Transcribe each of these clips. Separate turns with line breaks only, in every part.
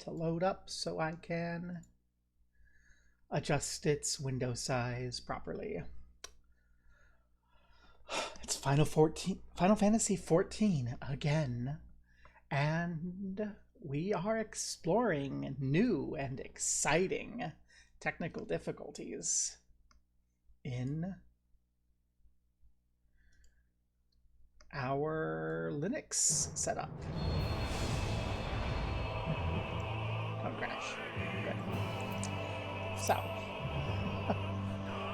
to load up so I can adjust its window size properly. It's Final Fantasy 14 again, and we are exploring new and exciting technical difficulties in our Linux setup. Don't crash. Good. So,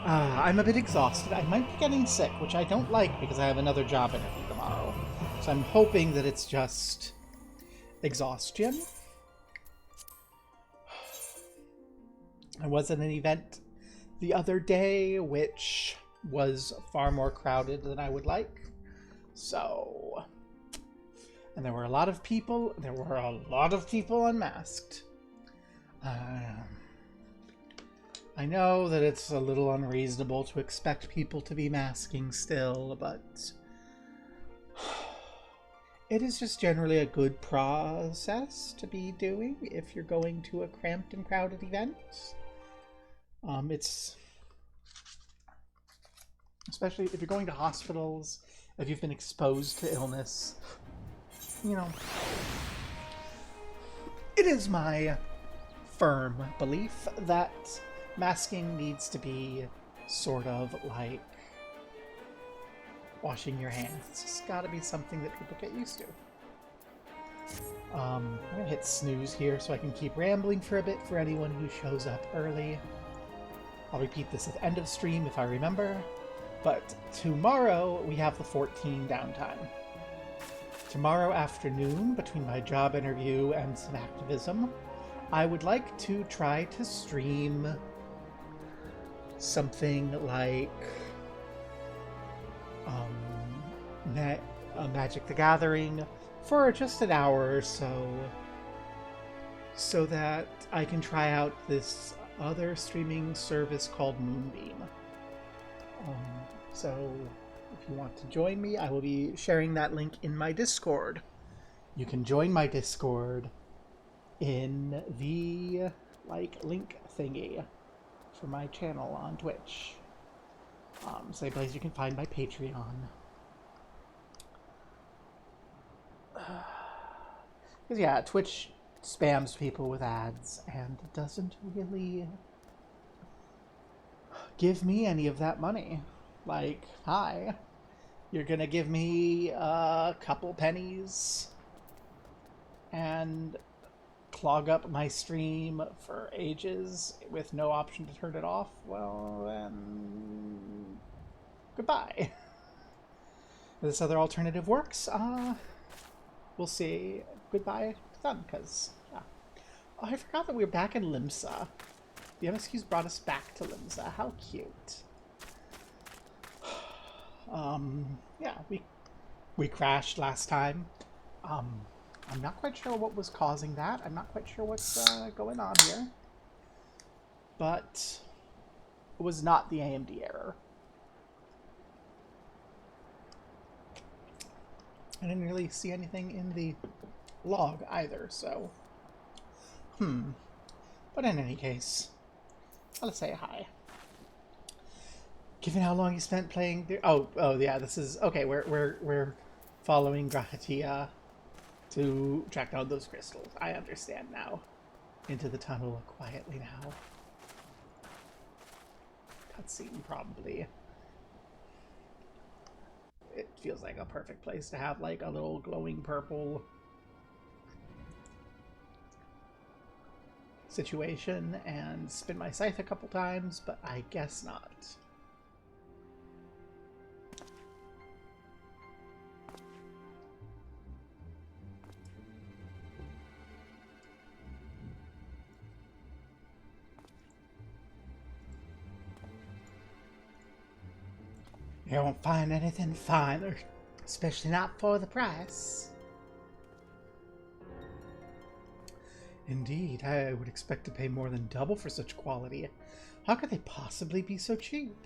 I'm a bit exhausted. I might be getting sick, which I don't like because I have another job interview tomorrow. So I'm hoping that it's just exhaustion. I was at an event the other day, which was far more crowded than I would like. So, and there were a lot of people. There were a lot of people unmasked. I know that it's a little unreasonable to expect people to be masking still, but it is just generally a good process to be doing if you're going to a cramped and crowded event. It's especially if you're going to hospitals, if you've been exposed to illness, you know, it is my firm belief that masking needs to be sort of like washing your hands. It's just got to be something that people get used to. I'm going to hit snooze here so I can keep rambling for a bit for anyone who shows up early. I'll repeat this at the end of stream if I remember. But tomorrow we have the 14 downtime. Tomorrow afternoon, between my job interview and some activism, I would like to try to stream something like Magic the Gathering for just an hour or so that I can try out this other streaming service called Moonbeam. So if you want to join me, I will be sharing that link in my Discord. You can join my Discord in the link thingy for my channel on Twitch. Same place you can find my Patreon. Because yeah, Twitch spams people with ads and doesn't really give me any of that money. Like, hi, you're gonna give me a couple pennies and clog up my stream for ages with no option to turn it off? Well, then goodbye. This other alternative works. We'll see. Goodbye to them, because yeah. Oh, I forgot that we were back in Limsa. The MSQ's brought us back to Limsa. How cute. Yeah, we crashed last time. I'm not quite sure what was causing that. I'm not quite sure what's going on here. But it was not the AMD error. I didn't really see anything in the log either, so... But in any case, I'll say hi. Given how long you spent playing... Oh, yeah, this is... Okay, we're following Grahatia to track down those crystals. I understand now. Into the tunnel quietly now. Cutscene, probably. It feels like a perfect place to have, like, a little glowing purple situation and spin my scythe a couple times, but I guess not. You won't find anything finer, especially not for the price. Indeed, I would expect to pay more than double for such quality. How could they possibly be so cheap?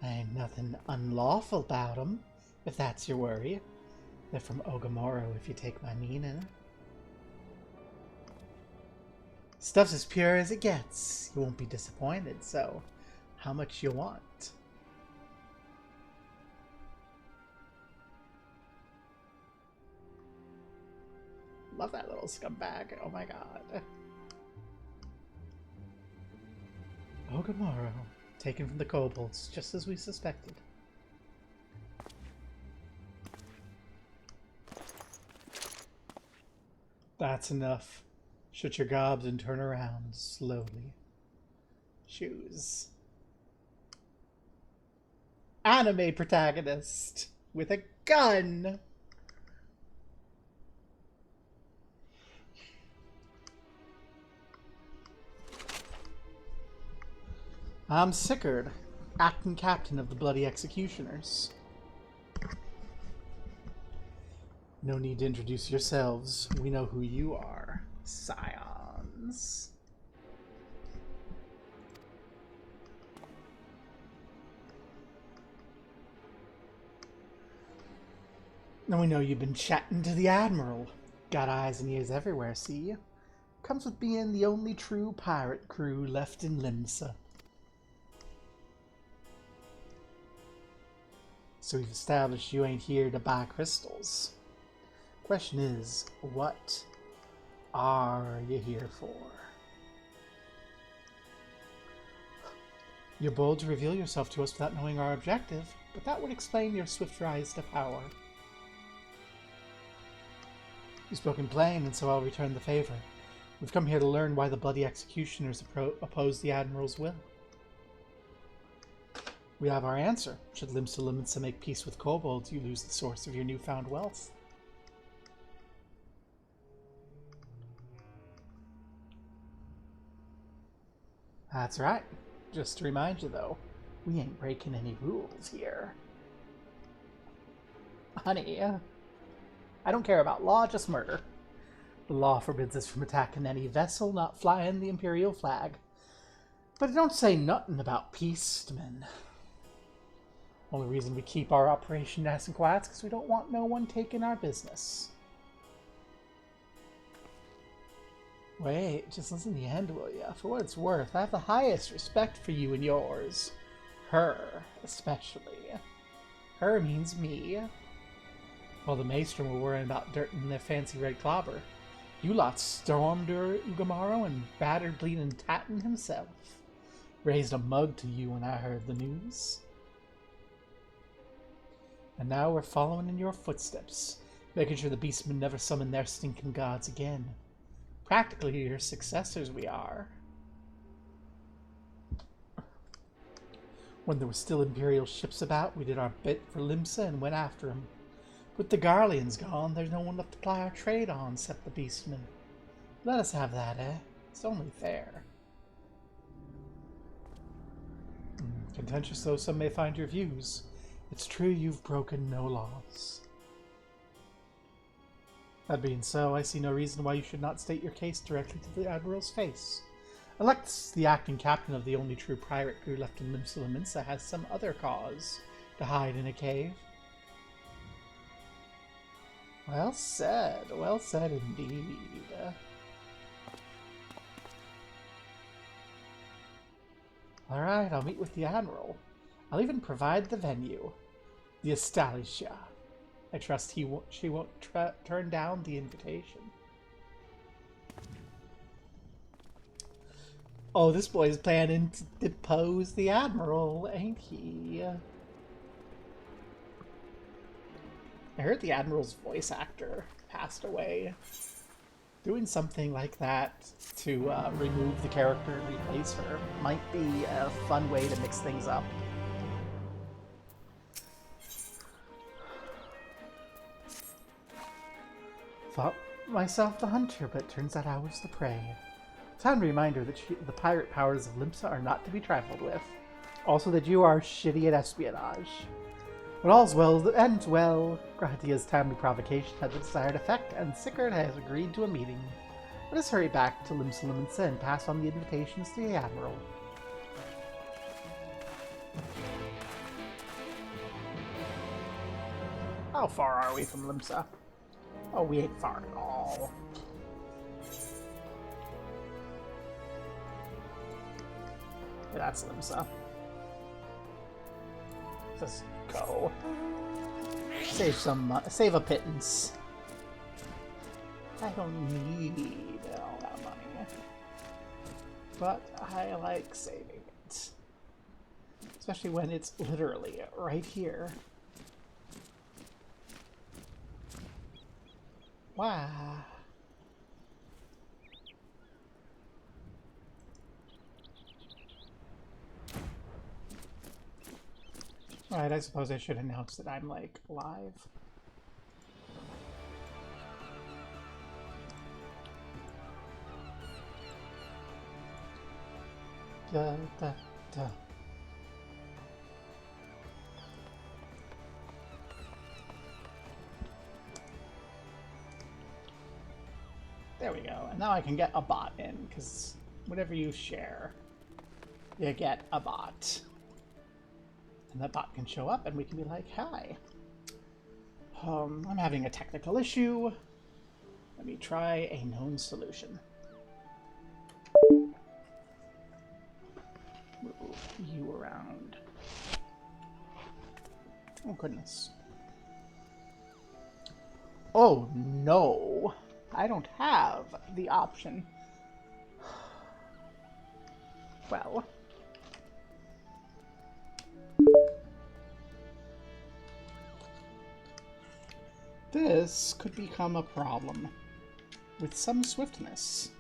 Ain't nothing unlawful about 'em, if that's your worry. They're from Ogamoro, if you take my meaning. Stuff's as pure as it gets. You won't be disappointed, so how much you want? Love that little scumbag. Oh my god. Ogamoro. Taken from the kobolds, just as we suspected. That's enough. Shut your gobs and turn around slowly. Shoes. Anime protagonist with a gun. I'm Sickard, acting captain of the Bloody Executioners. No need to introduce yourselves. We know who you are. Scions. And we know you've been chatting to the Admiral. Got eyes and ears everywhere, see? Comes with being the only true pirate crew left in Limsa. So we've established you ain't here to buy crystals. Question is, what are you here for? You're bold to reveal yourself to us without knowing our objective, but that would explain your swift rise to power. You've spoken plain, and so I'll return the favor. We've come here to learn why the Bloody Executioners oppose the Admiral's will. We have our answer. Should Limsa make peace with kobolds, you lose the source of your newfound wealth. That's right. Just to remind you, though, we ain't breaking any rules here. Honey, I don't care about law, just murder. The law forbids us from attacking any vessel not flying the Imperial flag. But it don't say nothing about peacemen. Only reason we keep our operation nice and quiet is because we don't want no one taking our business. Wait, just listen to the end, will ya? For what it's worth, I have the highest respect for you and yours. Her, especially. Her means me. While the Maelstrom were worrying about dirt in their fancy red clobber, you lot stormed Ugamaro and battered bleeding Tatton himself. Raised a mug to you when I heard the news. And now we're following in your footsteps, making sure the beastmen never summon their stinking gods again. Practically your successors we are. When there were still Imperial ships about, we did our bit for Limsa and went after him. With the Garleans gone, there's no one left to ply our trade on except the beastmen. Let us have that, eh? It's only fair. Contentious though some may find your views, it's true you've broken no laws. That being so, I see no reason why you should not state your case directly to the Admiral's face. Alex, the acting captain of the only true pirate crew left in Limsa, has some other cause to hide in a cave. Well said indeed. Alright, I'll meet with the Admiral. I'll even provide the venue. The Estalisha. I trust she won't turn down the invitation. Oh, this boy's planning to depose the Admiral, ain't he? I heard the Admiral's voice actor passed away. Doing something like that to remove the character and replace her might be a fun way to mix things up. Thought myself the hunter, but turns out I was the prey. Sound reminder that the pirate powers of Limsa are not to be trifled with. Also that you are shitty at espionage. When all's well that ends well, Gratia's timely provocation had the desired effect, and Sickard has agreed to a meeting. Let us hurry back to Limsa and pass on the invitations to the Admiral. How far are we from Limsa? Oh, we ain't far at all. Yeah, that's Limsa. Just go. Save a pittance. I don't need all that money, but I like saving it, especially when it's literally right here. Wow. Alright, I suppose I should announce that I'm, like, live. Da, da, da. There we go. And now I can get a bot in, because whatever you share, you get a bot. And that bot can show up and we can be like, hi. I'm having a technical issue. Let me try a known solution. Move you around. Oh, goodness. Oh, no. I don't have the option. Well. This could become a problem with some swiftness.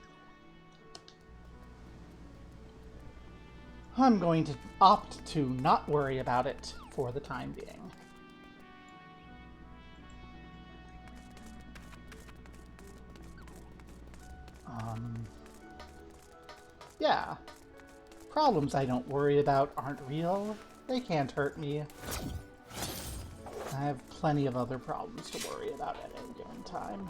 I'm going to opt to not worry about it for the time being. Yeah. Problems I don't worry about aren't real. They can't hurt me. I have plenty of other problems to worry about at any given time.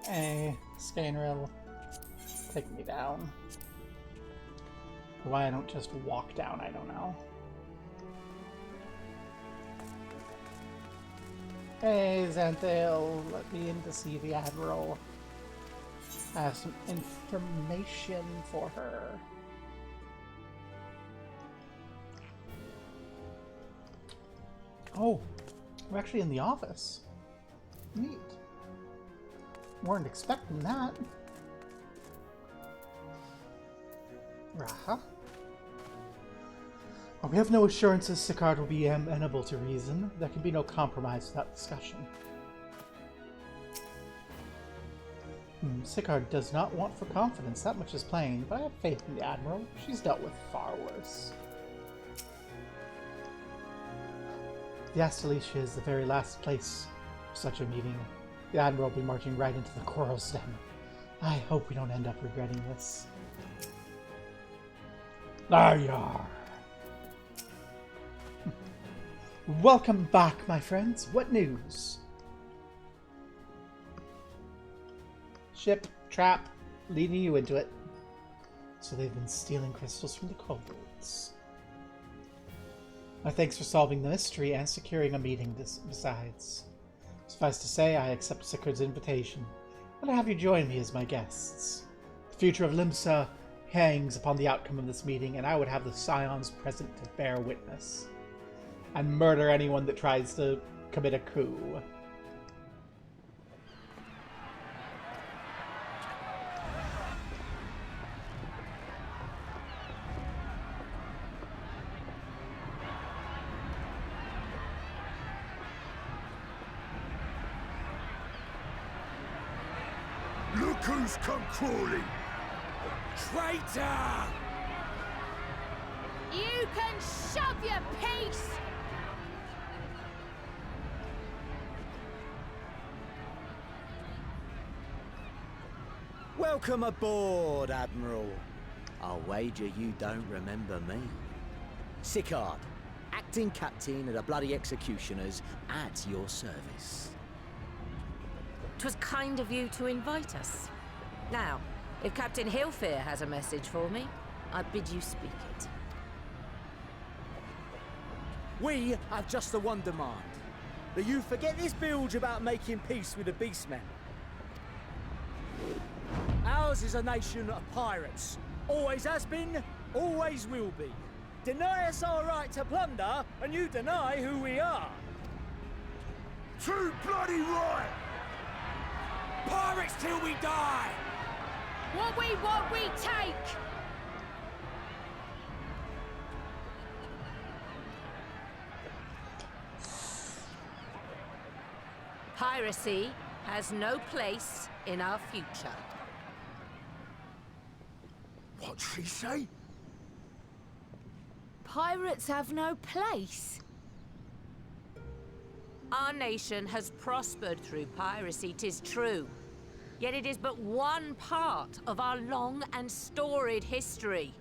Hey, Scanril, take me down. Why I don't just walk down, I don't know. Hey, Xanthale, let me in to see the Admiral. I have some information for her. Oh, we're actually in the office. Neat. Weren't expecting that. Raha. Well, we have no assurances Sicard will be amenable to reason. There can be no compromise without discussion. Sicard does not want for confidence, that much is plain, but I have faith in the Admiral. She's dealt with far worse. The Astalicia is the very last place for such a meeting. The Admiral will be marching right into the Quarrel's Den. I hope we don't end up regretting this. There you are. Welcome back, my friends. What news? Ship, trap, leading you into it. So they've been stealing crystals from the kobolds. My thanks for solving the mystery and securing a meeting besides. Suffice to say, I accept Sicard's invitation, and I have you join me as my guests. The future of Limsa hangs upon the outcome of this meeting, and I would have the Scions present to bear witness. And murder anyone that tries to commit a coup.
Look who's come crawling! Traitor!
You can shove your piece!
Welcome aboard, Admiral. I'll wager you don't remember me. Sicard, acting captain of the bloody executioners, at your service.
'Twas kind of you to invite us. Now, if Captain Hillfear has a message for me, I bid you speak it.
We have just the one demand. That you forget this bilge about making peace with the Beastmen. Ours is a nation of pirates. Always has been, always will be. Deny us our right to plunder, and you deny who we are.
Too bloody right!
Pirates till we die!
What we want, we take! Piracy has no place in our future.
What'd she say?
Pirates have no place. Our nation has prospered through piracy, 'tis true. Yet it is but one part of our long and storied history.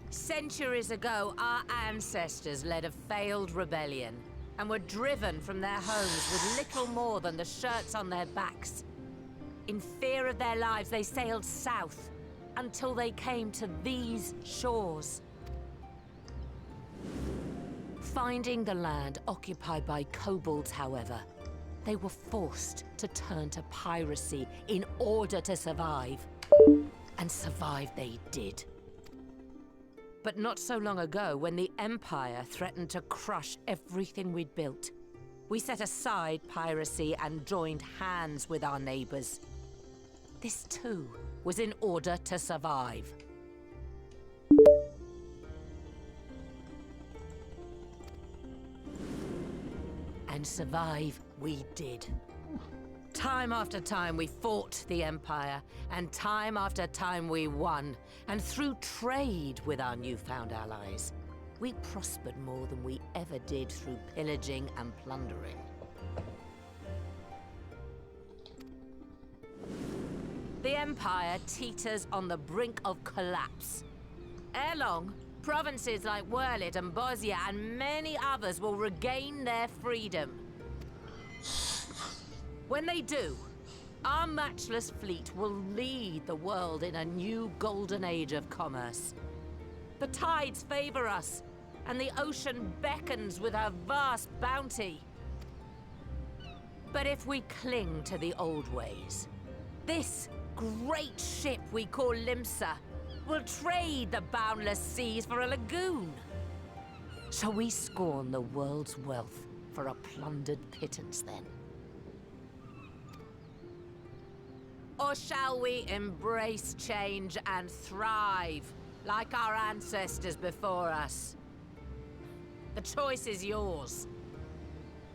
Centuries ago, our ancestors led a failed rebellion and were driven from their homes with little more than the shirts on their backs. In fear of their lives, they sailed south until they came to these shores. Finding the land occupied by kobolds, however, they were forced to turn to piracy in order to survive. And survive they did. But not so long ago, when the Empire threatened to crush everything we'd built, we set aside piracy and joined hands with our neighbors. This too was in order to survive. And survive we did. Time after time we fought the Empire, and time after time we won. And through trade with our newfound allies, we prospered more than we ever did through pillaging and plundering. The Empire teeters on the brink of collapse. Ere long, provinces like Wurlit and Bosnia and many others will regain their freedom. When they do, our matchless fleet will lead the world in a new golden age of commerce. The tides favor us, and the ocean beckons with her vast bounty. But if we cling to the old ways, this great ship we call Limsa will trade the boundless seas for a lagoon. Shall we scorn the world's wealth for a plundered pittance then? Or shall we embrace change and thrive like our ancestors before us? The choice is yours.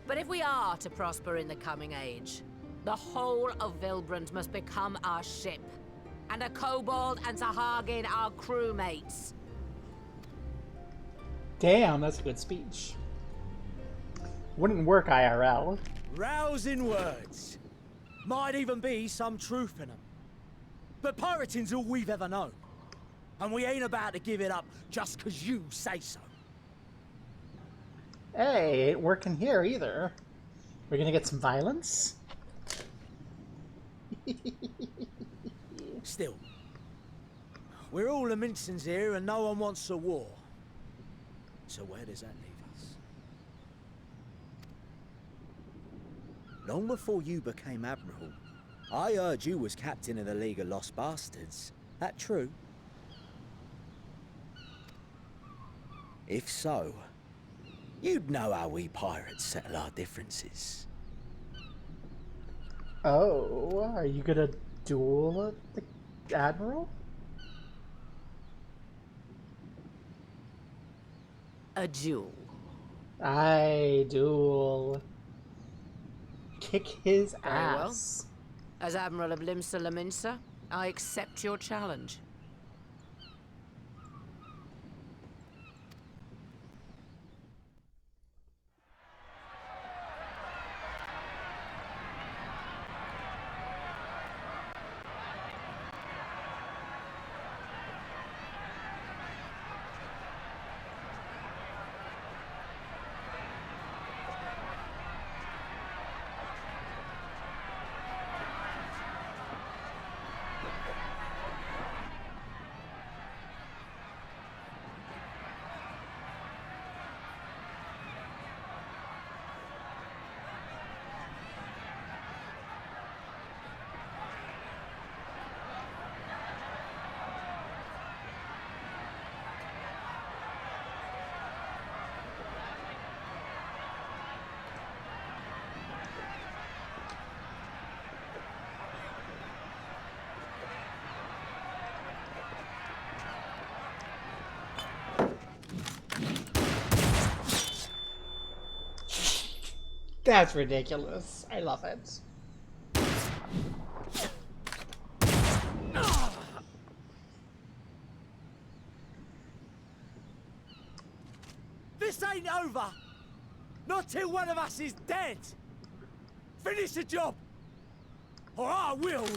But if we are to prosper in the coming age, the whole of Vilbrand must become our ship, and a kobold and Sahagin our crewmates.
Damn, that's a good speech. Wouldn't work IRL.
Rousing words. Might even be some truth in them. But pirating's all we've ever known. And we ain't about to give it up just 'cause you say so.
Hey, ain't working here either. We're gonna get some violence?
Still, we're all the Mincins here and no one wants a war. So where does that leave us? Long before you became Admiral, I heard you was captain of the League of Lost Bastards. That true? If so, you'd know how we pirates settle our differences.
Oh, are you gonna duel the Admiral?
A duel.
I duel. Kick his
Very well.
ass.
As Admiral of Limsa Laminsa, I accept your challenge.
That's ridiculous. I love it.
This ain't over! Not till one of us is dead! Finish the job! Or I will!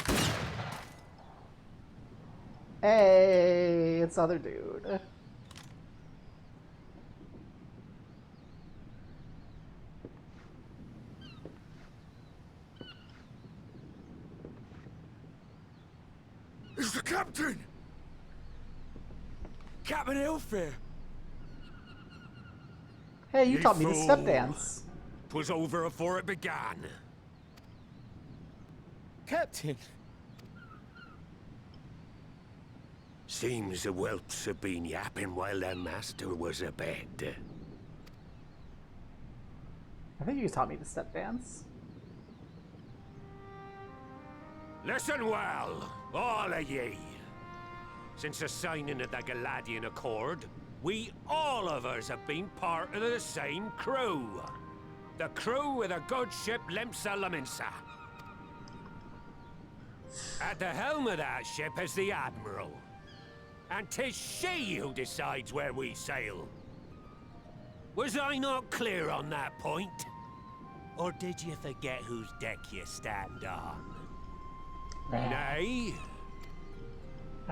Hey, it's other dude.
It's the captain!
Captain Ilfair!
Hey, you
Ye
taught me the step
fool.
dance.
'Twas over afore it began.
Captain!
Seems the whelps have been yapping while their master was abed.
I think you taught me the step dance.
Listen well, all of ye. Since the signing of the Galadian Accord, we all of us have been part of the same crew. The crew of the good ship Lemsa Laminsa. At the helm of that ship is the Admiral. And 'tis she who decides where we sail. Was I not clear on that point? Or did you forget whose deck you stand on? Nay?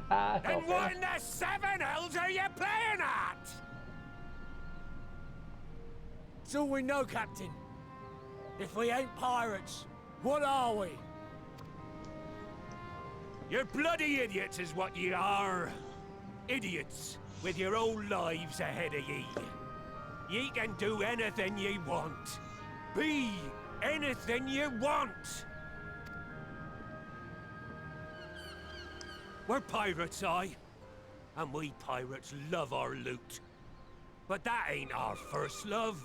Then what in the seven hells are you playing at?
It's all we know, Captain. If we ain't pirates, what are we?
You're bloody idiots is what ye are. Idiots with your own lives ahead of ye. Ye can do anything ye want. Be anything ye want. We're pirates, aye. And we pirates love our loot. But that ain't our first love.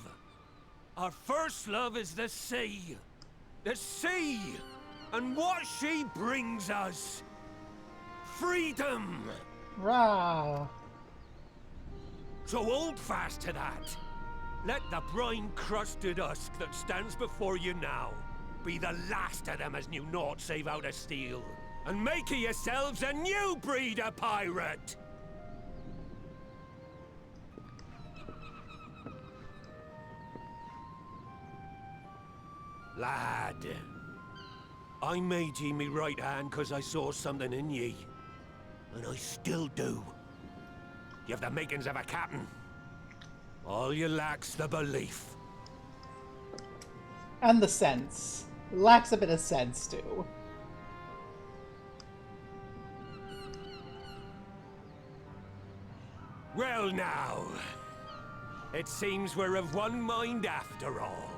Our first love is the sea. The sea! And what she brings us. Freedom!
Rah.
So hold fast to that. Let the brine-crusted husk that stands before you now be the last of them as knew naught save out of steel. And make of yourselves a new breed of pirate! Lad, I made ye me right hand cause I saw something in ye. And I still do. You have the makings of a captain. All you lack's the belief.
And the sense. Lacks a bit of sense, too.
Well now, it seems we're of one mind after all.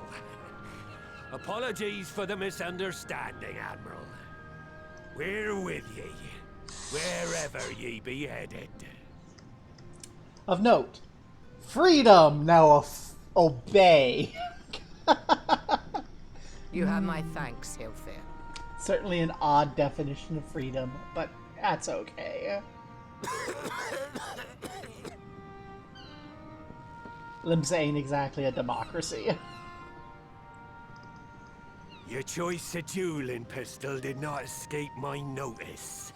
Apologies for the misunderstanding, Admiral. We're with ye, wherever ye be headed.
Of note, freedom now obey.
You have my thanks, Hilfir.
Certainly an odd definition of freedom, but that's okay. Limsa ain't exactly a democracy.
Your choice of dueling pistol did not escape my notice.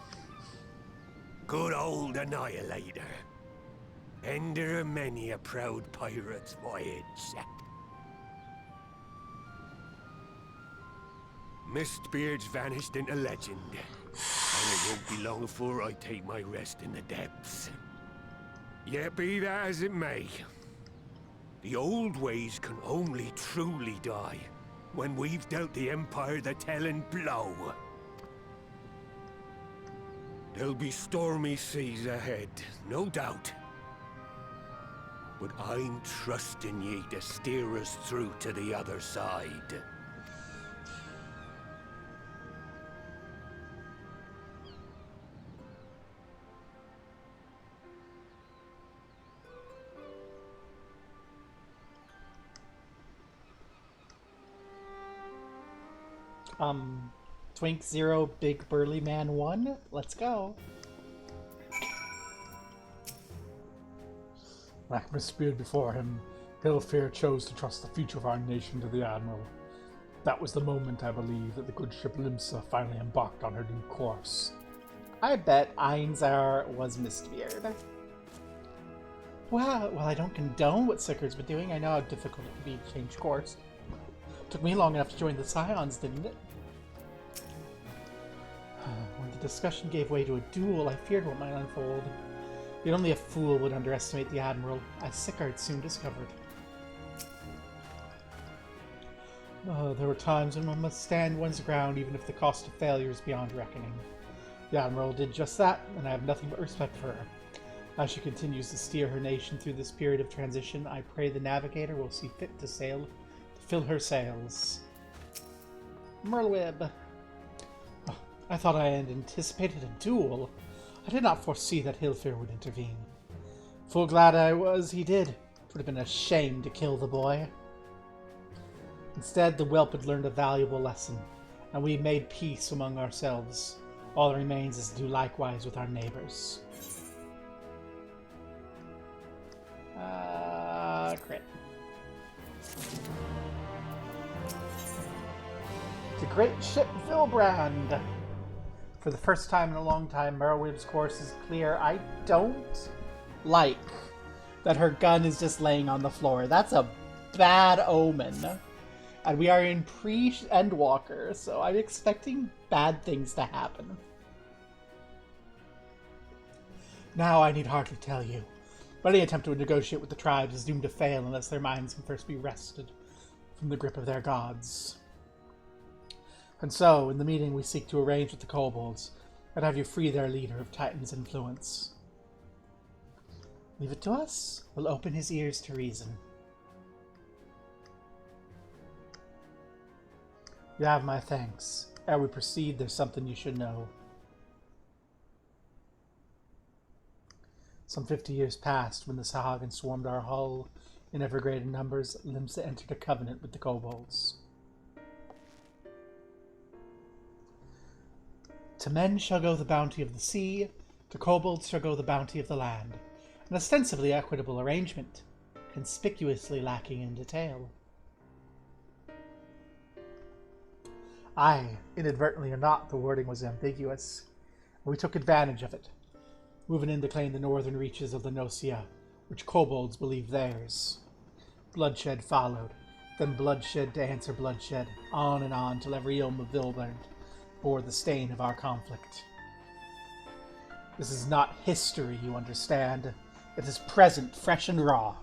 Good old Annihilator. Ender of many a proud pirate's voyage. Mistbeard's vanished into legend, and it won't be long before I take my rest in the depths. Yet be that as it may, the old ways can only truly die when we've dealt the Empire the telling blow. There'll be stormy seas ahead, no doubt. But I'm trusting ye to steer us through to the other side.
Twink 0, Big Burly Man 1, let's go.
Like Mistbeard before him, Hilfir chose to trust the future of our nation to the Admiral. That was the moment, I believe, that the good ship Limsa finally embarked on her new course.
I bet Einzar was Mistbeard. Well, I don't condone what Sicard's been doing. I know how difficult it can be to change course. Took me long enough to join the Scions, didn't it? When the discussion gave way to a duel, I feared what might unfold. Yet only a fool would underestimate the Admiral, as Sicard soon discovered. There were times when one must stand one's ground even if the cost of failure is beyond reckoning. The Admiral did just that, and I have nothing but respect for her. As she continues to steer her nation through this period of transition, I pray the Navigator will see fit to fill her sails. Merlwyb. I thought I had anticipated a duel. I did not foresee that Hilfir would intervene. Full glad I was he did. It would have been a shame to kill the boy. Instead, the whelp had learned a valuable lesson, and we made peace among ourselves. All that remains is to do likewise with our neighbors. Crit. The great ship Vilbrand. For the first time in a long time, Merlwyb's course is clear. I don't like that her gun is just laying on the floor. That's a bad omen. And we are in pre-Endwalker, so I'm expecting bad things to happen. Now I need hardly tell you. But any attempt to negotiate with the tribes is doomed to fail unless their minds can first be wrested from the grip of their gods. And so, in the meeting we seek to arrange with the kobolds, and have you free their leader of Titan's influence. Leave it to us. We'll open his ears to reason. You have my thanks. Ere we proceed, there's something you should know. Some 50 years passed when the Sahagin swarmed our hull in ever greater numbers. Limsa entered a covenant with the kobolds. To men shall go the bounty of the sea, to kobolds shall go the bounty of the land. An ostensibly equitable arrangement, conspicuously lacking in detail. Aye, inadvertently or not, the wording was ambiguous, and we took advantage of it, moving in to claim the northern reaches of the Nocia, which kobolds believed theirs. Bloodshed followed, then bloodshed to answer bloodshed, on till every elm of Vilbrand bore the stain of our conflict. This is not history, you understand. It is present, fresh and raw,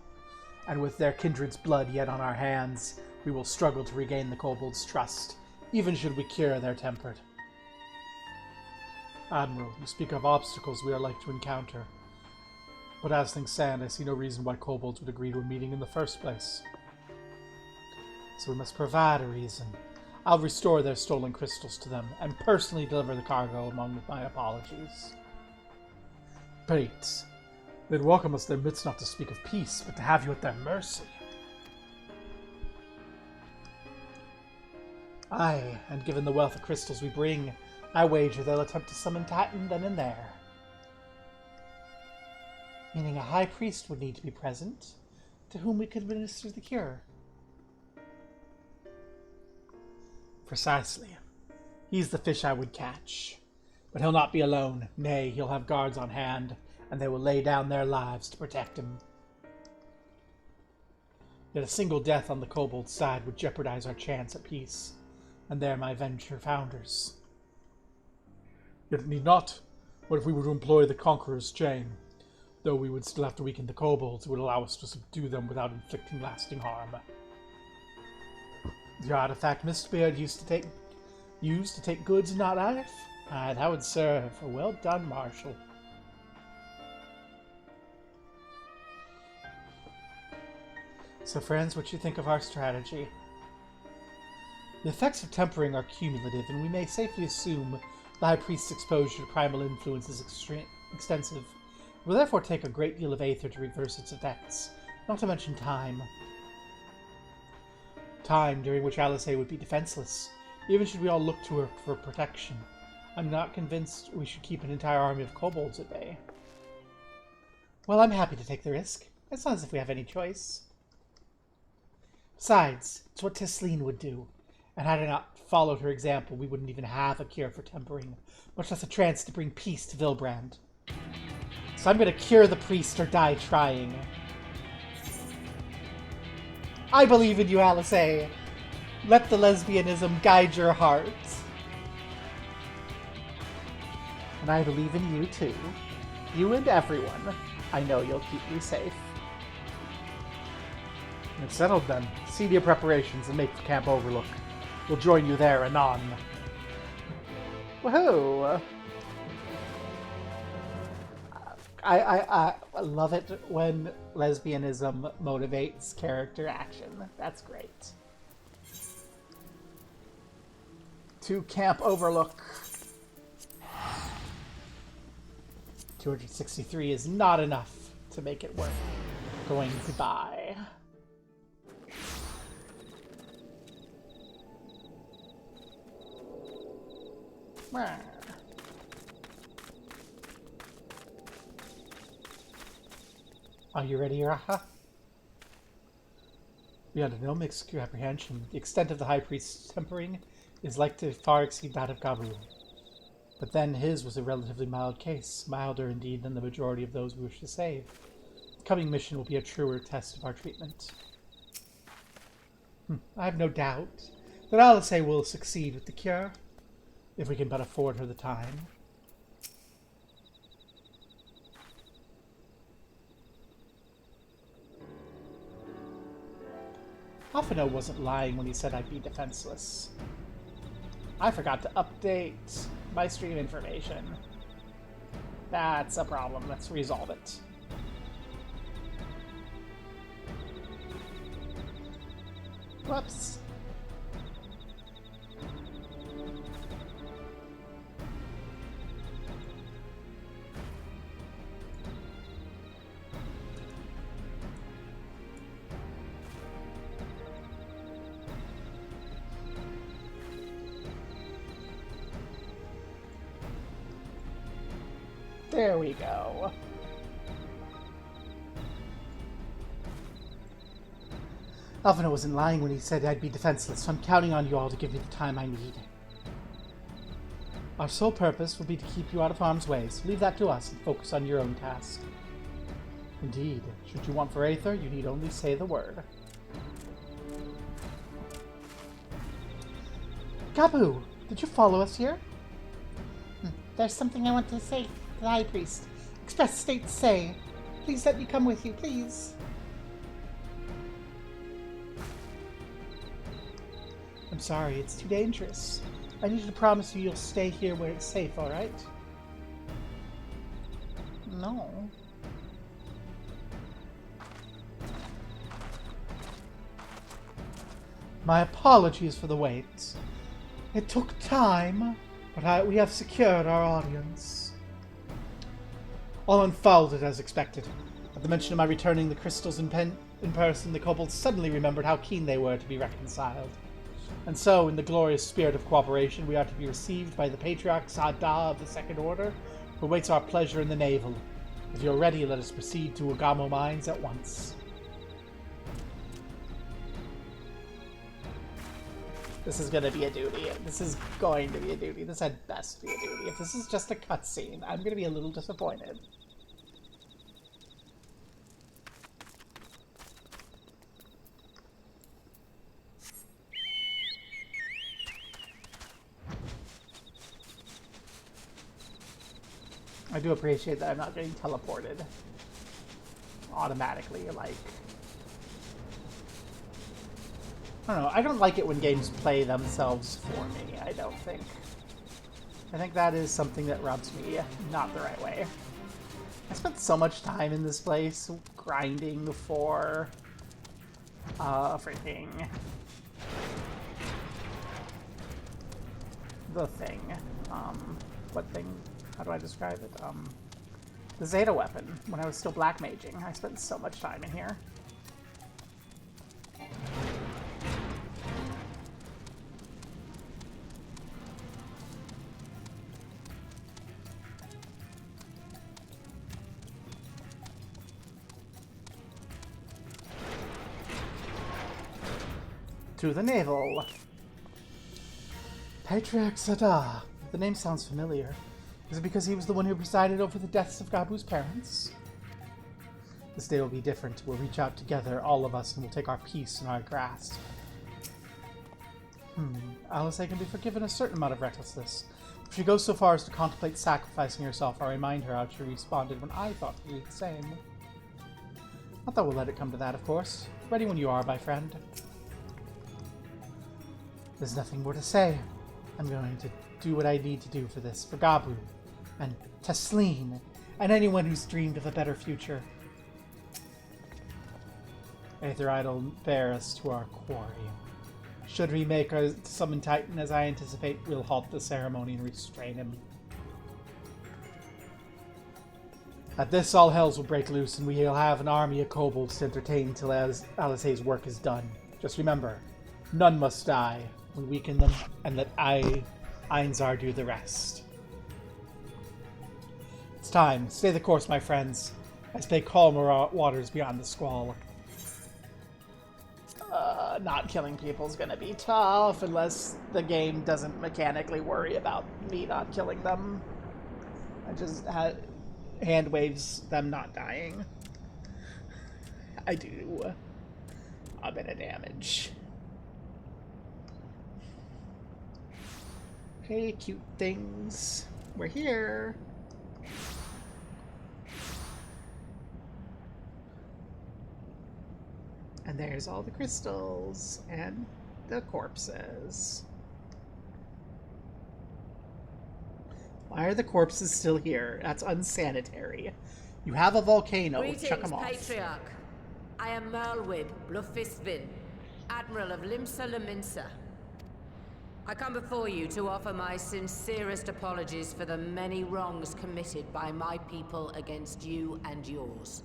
and with their kindred's blood yet on our hands, we will struggle to regain the kobolds' trust, even should we cure their temper. Admiral, you speak of obstacles we are like to encounter, but as things stand, I see no reason why kobolds would agree to a meeting in the first place. So we must provide a reason. I'll restore their stolen crystals to them, and personally deliver the cargo along with my apologies. Great. They'd welcome us their midst not to speak of peace, but to have you at their mercy. Aye, and given the wealth of crystals we bring, I wager they'll attempt to summon Titan then and there. Meaning a high priest would need to be present, to whom we could administer the cure. Precisely. He's the fish I would catch. But he'll not be alone. Nay, he'll have guards on hand, and they will lay down their lives to protect him. Yet a single death on the kobold side would jeopardize our chance at peace, and there my venture founders.
Yet it need not. What if we were to employ the Conqueror's chain? Though we would still have to weaken the kobolds, it would allow us to subdue them without inflicting lasting harm.
The artifact Mistbeard used to take goods and not life? Aye, that would serve. Well done, Marshal. So friends, what do you think of our strategy? The effects of tempering are cumulative, and we may safely assume the High Priest's exposure to primal influence is extensive. It will therefore take a great deal of aether to reverse its effects, not to mention time. Time during which Alice would be defenseless, even should we all look to her for protection. I'm not convinced we should keep an entire army of kobolds at bay. Well, I'm happy to take the risk. It's not as if we have any choice. Besides, it's what Tesleen would do, And had I not followed her example, we wouldn't even have a cure for tempering, much less a chance to bring peace to Vilbrand. So I'm gonna cure the priest or die trying. I believe in you, Alice. Let the lesbianism guide your heart. And I believe in you too. You and everyone. I know you'll keep me safe.
It's settled then. See to your preparations and make for Camp Overlook. We'll join you there anon.
Woohoo! I love it when lesbianism motivates character action. That's great. To Camp Overlook. 263 is not enough to make it worth going goodbye. Are you ready, Raha?
Beyond no mixed apprehension, the extent of the High Priest's tempering is like to far exceed that of Gabu. But then his was a relatively mild case, milder indeed than the majority of those we wish to save. The coming mission will be a truer test of our treatment. I have no doubt that Alice will succeed with the cure, if we can but afford her the time.
Alphino wasn't lying when he said I'd be defenseless. I forgot to update my stream information. That's a problem. Let's resolve it. Whoops. There we go. Alphino wasn't lying when he said I'd be defenseless, so I'm counting on you all to give me the time I need. Our sole purpose will be to keep you out of harm's way, so leave that to us and focus on your own task. Indeed, should you want for Aether, you need only say the word. Gabu, did you follow us here? There's something I want to say to the High Priest. Express state to say. Please let me come with you, please. I'm sorry, it's too dangerous. I need to promise you you'll stay here where it's safe, alright? No. My apologies for the wait. It took time, but we have secured our audience. All unfolded as expected. At the mention of my returning the crystals in person, the kobolds suddenly remembered how keen they were to be reconciled. And so, in the glorious spirit of cooperation, we are to be received by the Patriarch Sada of the Second Order, who awaits our pleasure in the navel. If you're ready, let us proceed to Ugamo Mines at once. This is going to be a duty. This is going to be a duty. This had best be a duty. If this is just a cutscene, I'm going to be a little disappointed. I do appreciate that I'm not getting teleported automatically, like... I don't know, I don't like it when games play themselves for me, I don't think. I think that is something that rubs me not the right way. I spent so much time in this place grinding for... freaking... the thing. What thing? How do I describe it? The Zeta weapon, when I was still black maging. I spent so much time in here. To the navel.
Patriarch Sada. The name sounds familiar. Is it because he was the one who presided over the deaths of Gabu's parents? This day will be different. We'll reach out together, all of us, and we'll take our peace in our grasp. Alice can be forgiven a certain amount of recklessness. If she goes so far as to contemplate sacrificing herself, I'll remind her how she responded when I thought to do the same. Not that we'll let it come to that, of course. Ready when you are, my friend. There's nothing more to say. I'm going to do what I need to do for this, for Gabu, and Tasleen, and anyone who's dreamed of a better future. Aether Idol bear us to our quarry. Should we make our summon Titan, as I anticipate, we'll halt the ceremony and restrain him. At this, all hells will break loose, and we'll have an army of kobolds to entertain till Alice's work is done. Just remember, none must die. We weaken them, and let Einzar do the rest. It's time. Stay the course, my friends. I stay calmer waters beyond the squall. Not killing people is gonna be tough unless the game doesn't mechanically worry about me not killing them. I just hand waves them not dying. I do a bit of damage. Hey, cute things. We're here. And there's all the crystals and the corpses. Why are the corpses still here? That's unsanitary. You have a volcano.
Greetings,
Chuck them off.
Patriarch. I am Merlwib Blufistvin, Admiral of Limsa Laminsa. I come before you to offer my sincerest apologies for the many wrongs committed by my people against you and yours.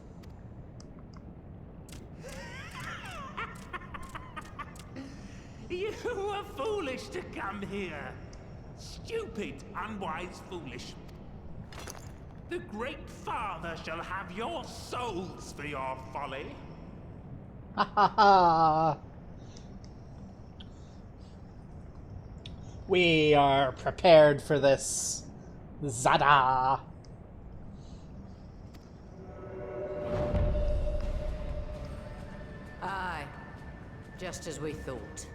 You were foolish to come here. Stupid, unwise, foolish. The Great Father shall have your souls for your folly.
Ha ha ha! We are prepared for this. Zada!
Aye, just as we thought.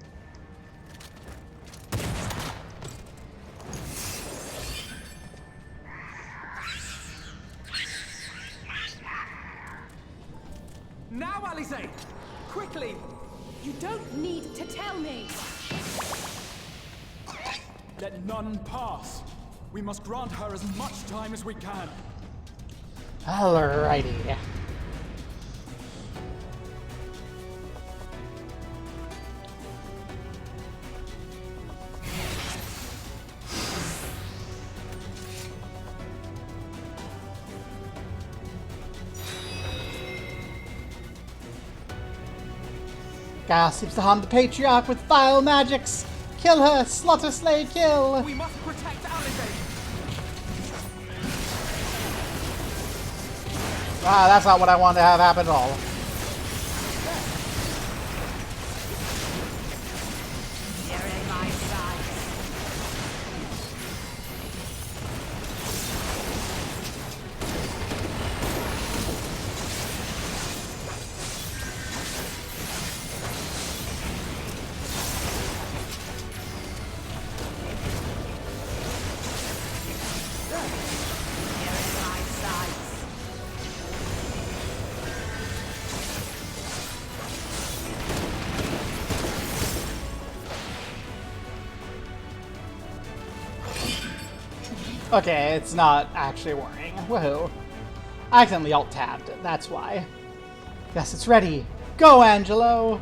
Now, Alice! Quickly!
You don't need to tell me!
Let none pass. We must grant her as much time as we can.
Alrighty. Gas seems to harm the Patriarch with vile magics. Kill her! Slaughter, slay, kill!
We must protect Alice!
Ah, that's not what I wanted to have happen at all.
You're in my sight.
Okay, it's not actually working. Woohoo. I accidentally alt-tabbed it, that's why. Yes, it's ready. Go, Angelo!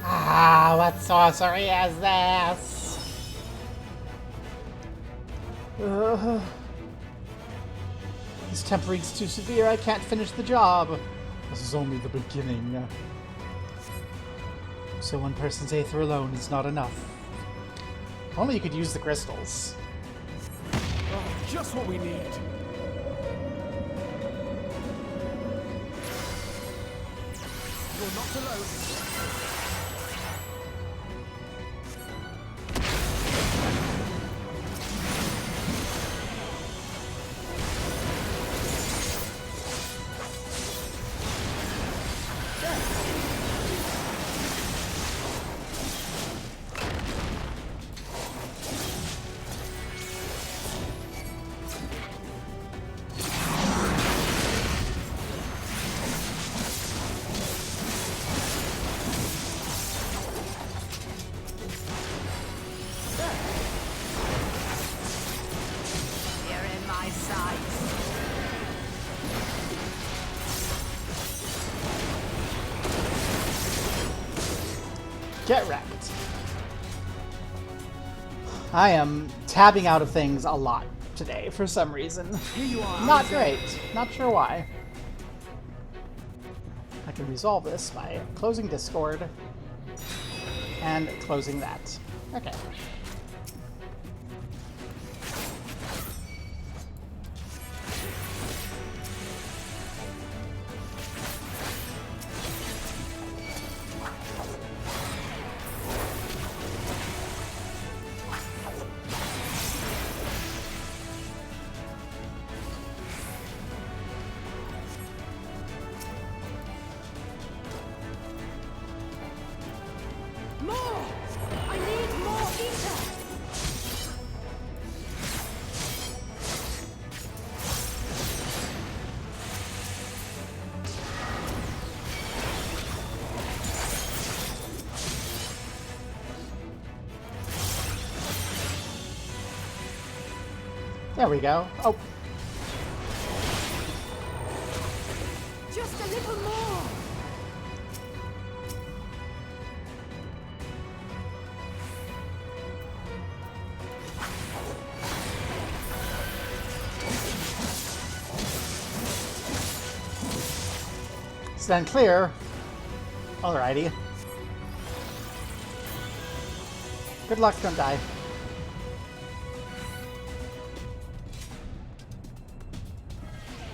Ah, what sorcery is this? This tempering's too severe, I can't finish the job. This is only the beginning. So one person's aether alone is not enough. If only you could use the crystals.
Oh, just what we need. You're not alone.
Get wrecked. I am tabbing out of things a lot today for some reason.
Here you are.
Not great. Not sure why. I can resolve this by closing Discord and closing that. Okay.
More! I need more ether!
There we go. Oh,
Just a little more!
stand clear. Alrighty. Good luck, don't die.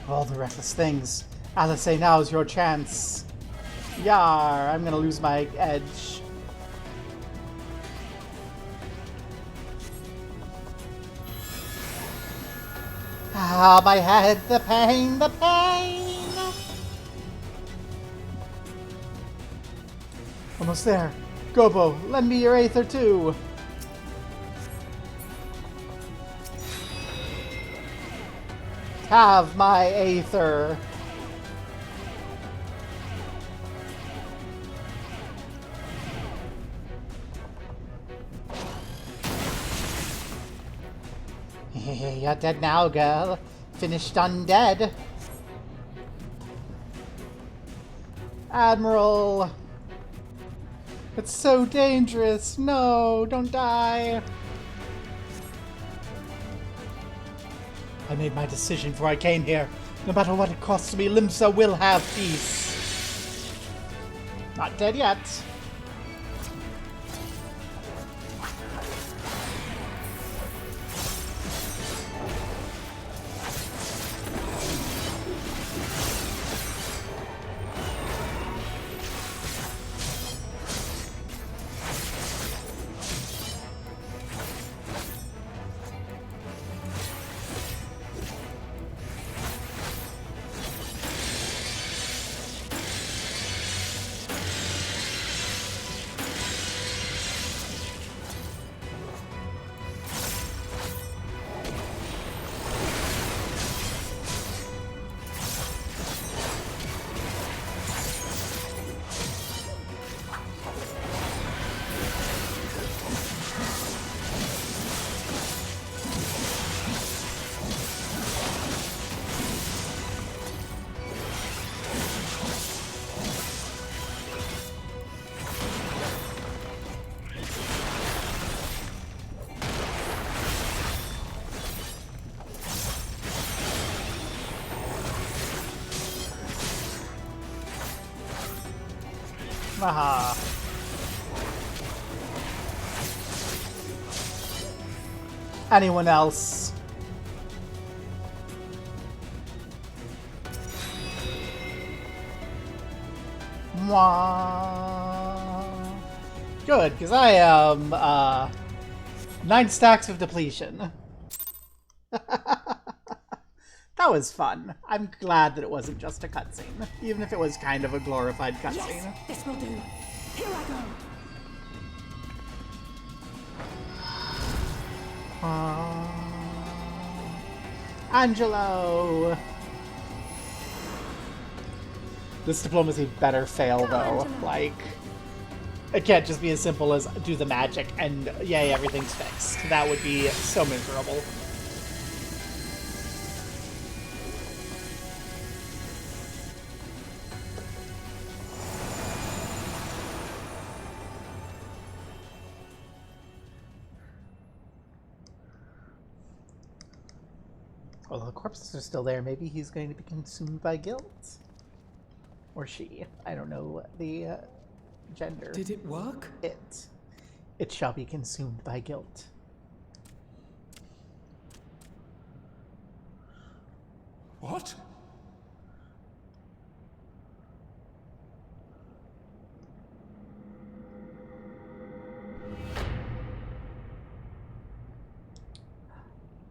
All the reckless things. Alice, now's your chance. Yar, I'm gonna lose my edge. Ah, my head, the pain, the pain! Almost there. Gobo, lend me your Aether too. Have my Aether. You're dead now, girl. Finished undead. Admiral. It's so dangerous. No, don't die. I made my decision before I came here. No matter what it costs me, Limsa will have peace. Not dead yet. Aha. Anyone else? Mwah. Good, because I am 9 stacks of depletion. That was fun. I'm glad that it wasn't just a cutscene, even if it was kind of a glorified cutscene.
Yes, this will do. Here I go.
Angelo! This diplomacy better fail, though. Like, it can't just be as simple as do the magic and yay, everything's fixed. That would be so miserable. Well, the corpses are still there. Maybe he's going to be consumed by guilt. Or she. I don't know the gender.
Did it work?
It. It shall be consumed by guilt.
What?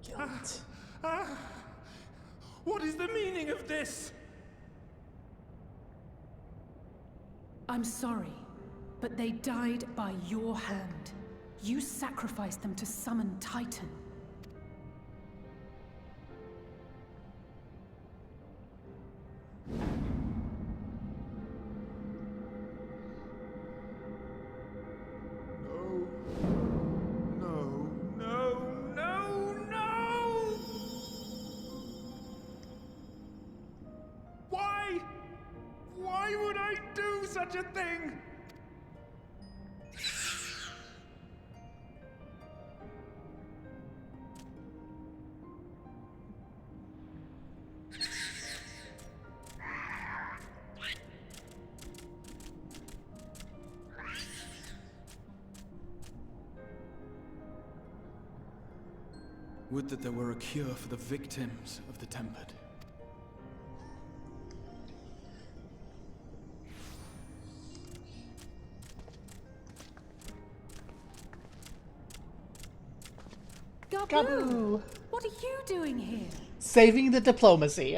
Guilt.
What is the meaning of this?
I'm sorry, but they died by your hand. You sacrificed them to summon Titan.
No, no, no, no! Why? Why would I do such a thing?
Would that there were a cure for the victims of the Tempered.
Gabu!
What are you doing here?
Saving the diplomacy.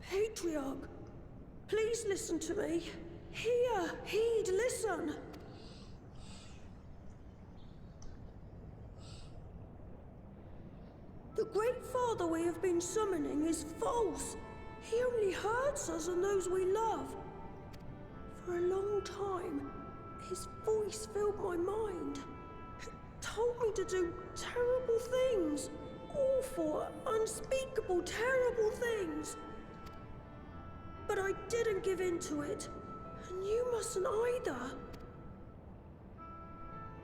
Patriarch, please listen to me. Hear, heed, listen. The Great Father we have been summoning is false. He only hurts us and those we love. For a long time, his voice filled my mind. It told me to do terrible things. Awful, unspeakable, terrible things. But I didn't give in to it. And you mustn't either.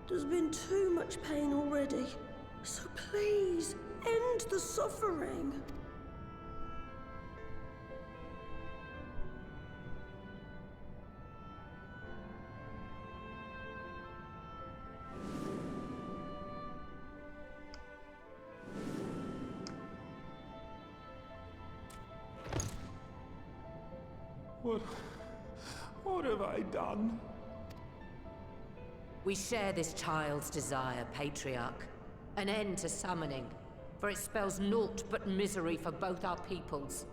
There's been too much pain already. So please, end the suffering.
What have I done?
We share this child's desire, Patriarch. An end to summoning, for it spells naught but misery for both our peoples.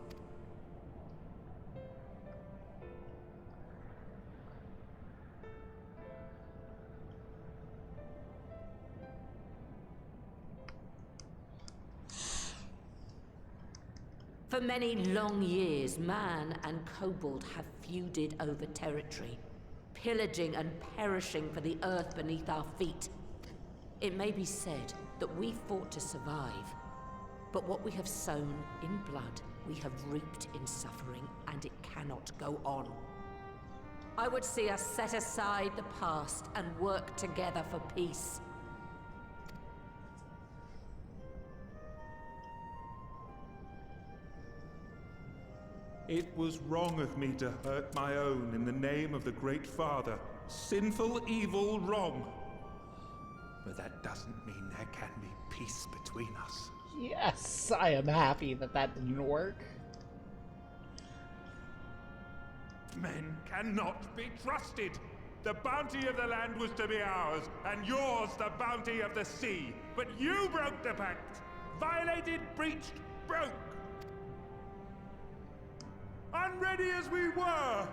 For many long years, man and kobold have feuded over territory, pillaging and perishing for the earth beneath our feet. It may be said that we fought to survive, but what we have sown in blood, we have reaped in suffering, and it cannot go on. I would see us set aside the past and work together for peace.
It was wrong of me to hurt my own in the name of the Great Father. Sinful, evil, wrong. But that doesn't mean there can be peace between us.
Yes, I am happy that that didn't work.
Men cannot be trusted. The bounty of the land was to be ours, and yours the bounty of the sea. But you broke the pact. Violated, breached, broke. Unready as we were,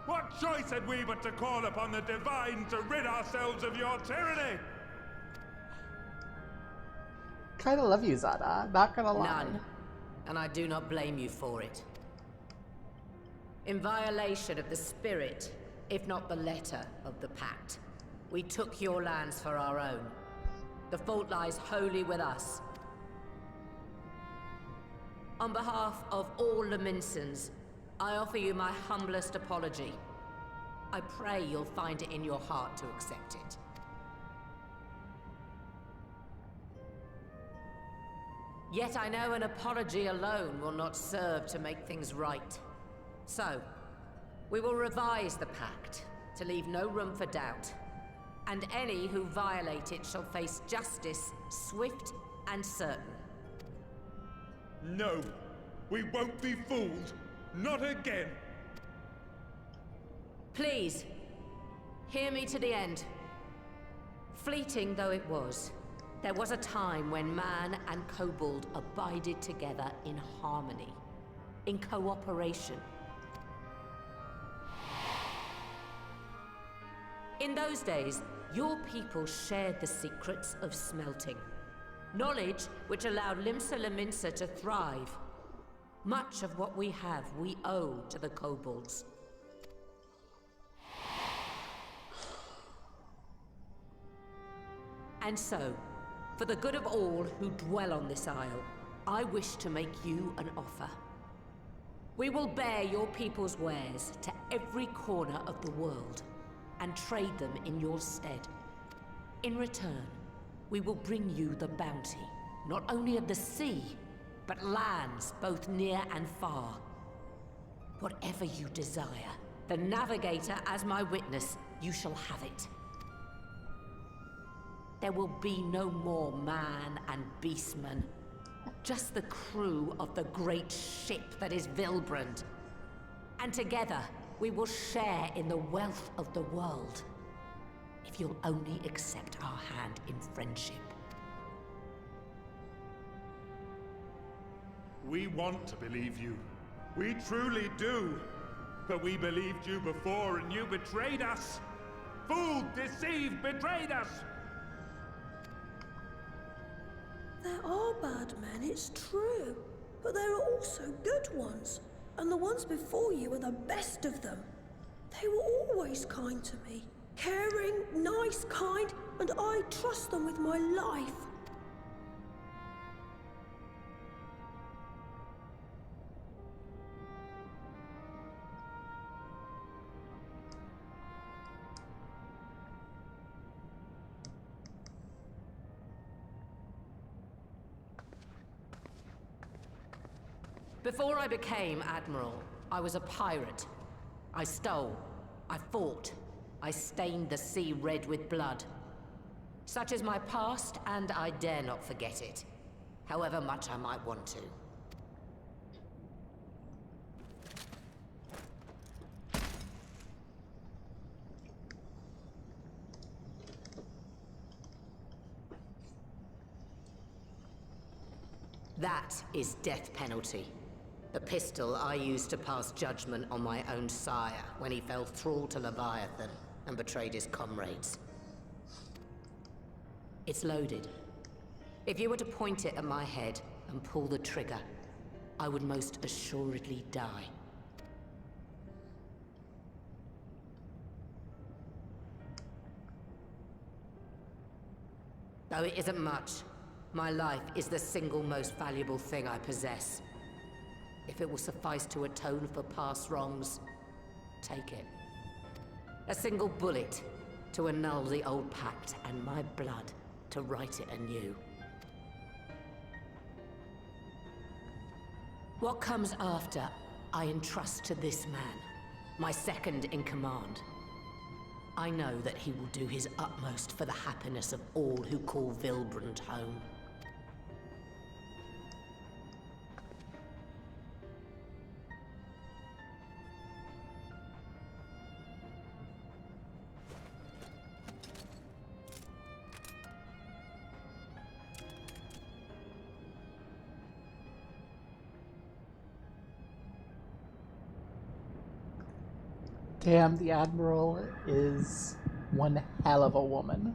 what choice had we but to call upon the divine to rid ourselves of your tyranny?
Kinda love you, Zada. Not gonna lie.
None. And I do not blame you for it. In violation of the spirit, if not the letter of the pact, we took your lands for our own. The fault lies wholly with us. On behalf of all Laminsons, I offer you my humblest apology. I pray you'll find it in your heart to accept it. Yet I know an apology alone will not serve to make things right. So, we will revise the pact to leave no room for doubt. And any who violate it shall face justice, swift and certain.
No, we won't be fooled. Not again.
Please, hear me to the end. Fleeting though it was, there was a time when man and kobold abided together in harmony, in cooperation. In those days, your people shared the secrets of smelting. Knowledge which allowed Limsa Lominsa to thrive. Much of what we have, we owe to the kobolds. And so, for the good of all who dwell on this isle, I wish to make you an offer. We will bear your people's wares to every corner of the world, and trade them in your stead. In return, we will bring you the bounty, not only of the sea, but lands both near and far. Whatever you desire, the Navigator as my witness, you shall have it. There will be no more man and beastman, just the crew of the great ship that is Vilbrand. And together, we will share in the wealth of the world, if you'll only accept our hand in friendship.
We want to believe you. We truly do. But we believed you before and you betrayed us. Fooled, deceived, betrayed us.
There are bad men, it's true. But there are also good ones. And the ones before you are the best of them. They were always kind to me. Caring, nice, kind, and I trust them with my life.
Before I became Admiral, I was a pirate. I stole, I fought, I stained the sea red with blood. Such is my past, and I dare not forget it, however much I might want to. That is death penalty. The pistol I used to pass judgment on my own sire when he fell thrall to Leviathan and betrayed his comrades. It's loaded. If you were to point it at my head and pull the trigger, I would most assuredly die. Though it isn't much, my life is the single most valuable thing I possess. If it will suffice to atone for past wrongs, take it. A single bullet to annul the old pact, and my blood to write it anew. What comes after, I entrust to this man, my second in command. I know that he will do his utmost for the happiness of all who call Vilbrand home.
Damn, the Admiral is one hell of a woman.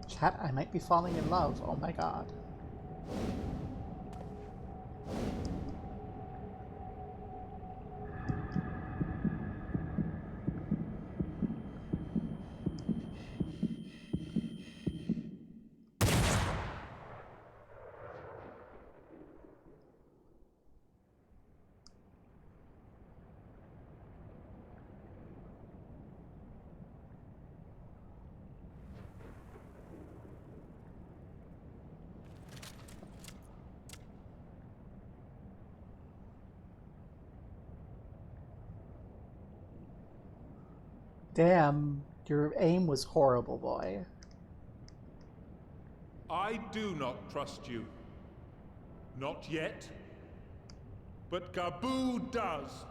Chat, I might be falling in love. Oh my god. Damn, your aim was horrible, boy.
I do not trust you. Not yet. But Gabu does.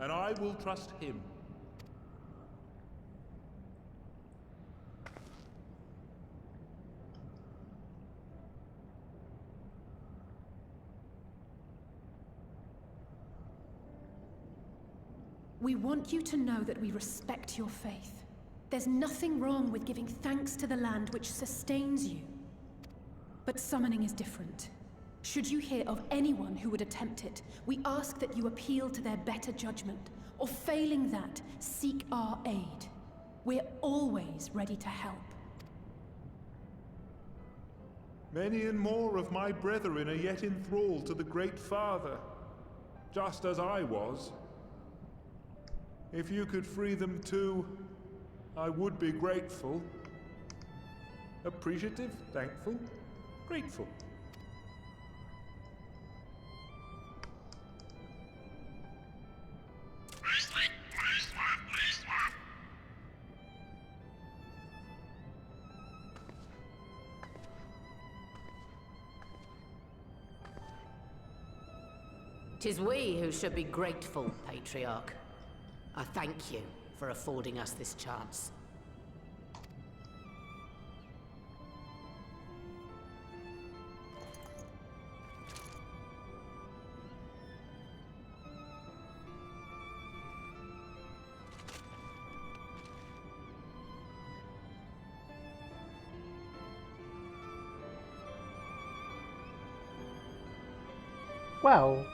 And I will trust him.
We want you to know that we respect your faith. There's nothing wrong with giving thanks to the land which sustains you. But summoning is different. Should you hear of anyone who would attempt it, we ask that you appeal to their better judgment, or failing that, seek our aid. We're always ready to help.
Many and more of my brethren are yet enthralled to the Great Father, just as I was. If you could free them too, I would be grateful. Appreciative, thankful, grateful.
Tis we who should be grateful, Patriarch. I thank you for affording us this chance.
Well,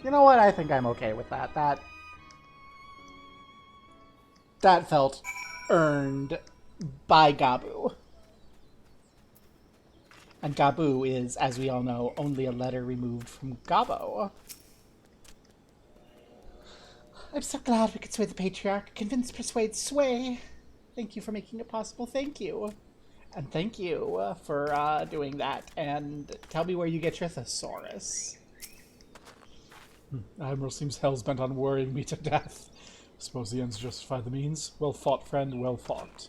you know what? I think I'm okay with that. That felt earned by Gabu. And Gabu is, as we all know, only a letter removed from Gabo. I'm so glad we could sway the Patriarch. Convince, persuade, sway. Thank you for making it possible. Thank you. And thank you for doing that. And tell me where you get your thesaurus.
Admiral seems hell's-bent on worrying me to death. Suppose the ends justify the means. Well fought, friend, well fought.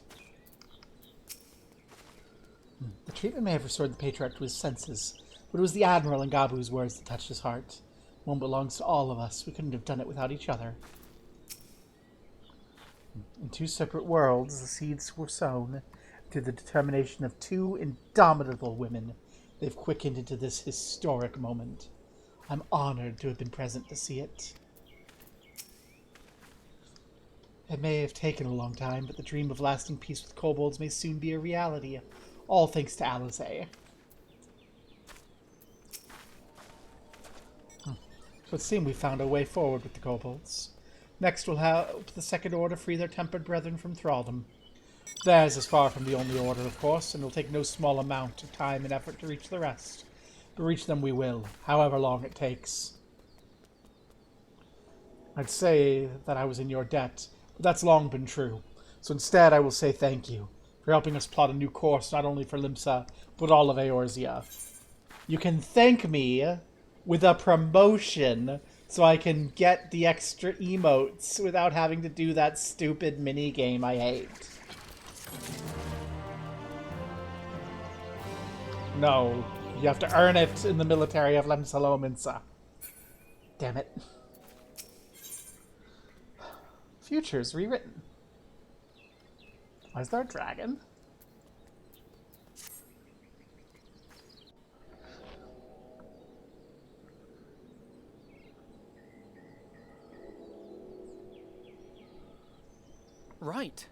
The treatment may have restored the Patriarch to his senses, but it was the Admiral and Gabu's words that touched his heart. One belongs to all of us. We couldn't have done it without each other. In two separate worlds, the seeds were sown through the determination of two indomitable women. They've quickened into this historic moment. I'm honored to have been present to see it. It may have taken a long time, but the dream of lasting peace with kobolds may soon be a reality. All thanks to Alizé. So it seems we found a way forward with the kobolds. Next we'll help the Second Order free their tempered brethren from thraldom. Theirs is far from the only order, of course, and it'll take no small amount of time and effort to reach the rest. But reach them we will, however long it takes. I'd say that I was in your debt, but that's long been true. So instead I will say thank you for helping us plot a new course not only for Limsa, but all of Eorzea. You can thank me with a promotion so I can get the extra emotes without having to do that stupid mini game I hate. No, you have to earn it in the military of Limsa. Damn it. Future's rewritten. Why is there a dragon?
Right.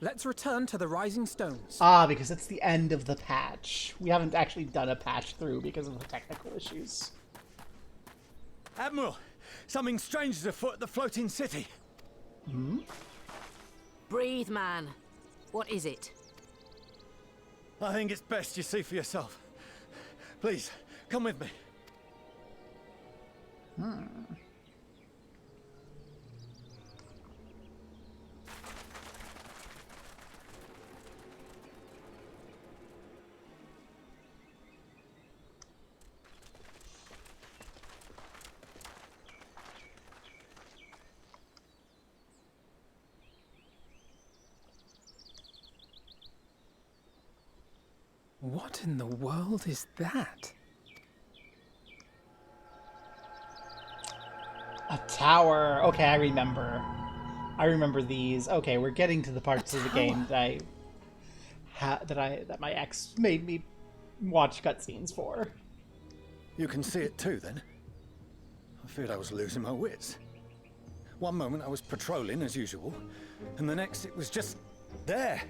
Let's return to the Rising Stones.
Ah, because it's the end of the patch. We haven't actually done a patch through because of the technical issues.
Admiral, something strange is afoot at the floating city.
Hmm?
Breathe, man. What is it?
I think it's best you see for yourself. Please, come with me.
What in the world is that?
A tower. Okay, I remember. I remember these. Okay, we're getting to the parts of the game that that my ex made me watch cutscenes for.
You can see it too, then? I feared I was losing my wits. One moment I was patrolling as usual, and the next it was just there.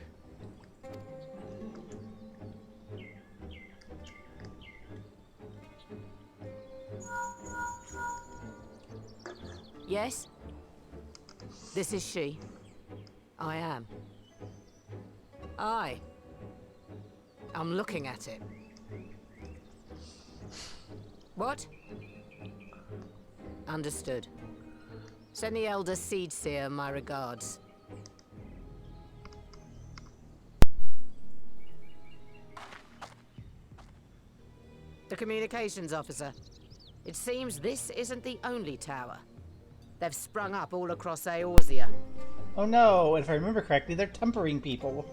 Yes? This is she. I am. Aye. I'm looking at it. What? Understood. Send the Elder Seedseer my regards. The communications officer. It seems this isn't the only tower. They've sprung up all across Eorzea.
Oh no, if I remember correctly, they're tempering people.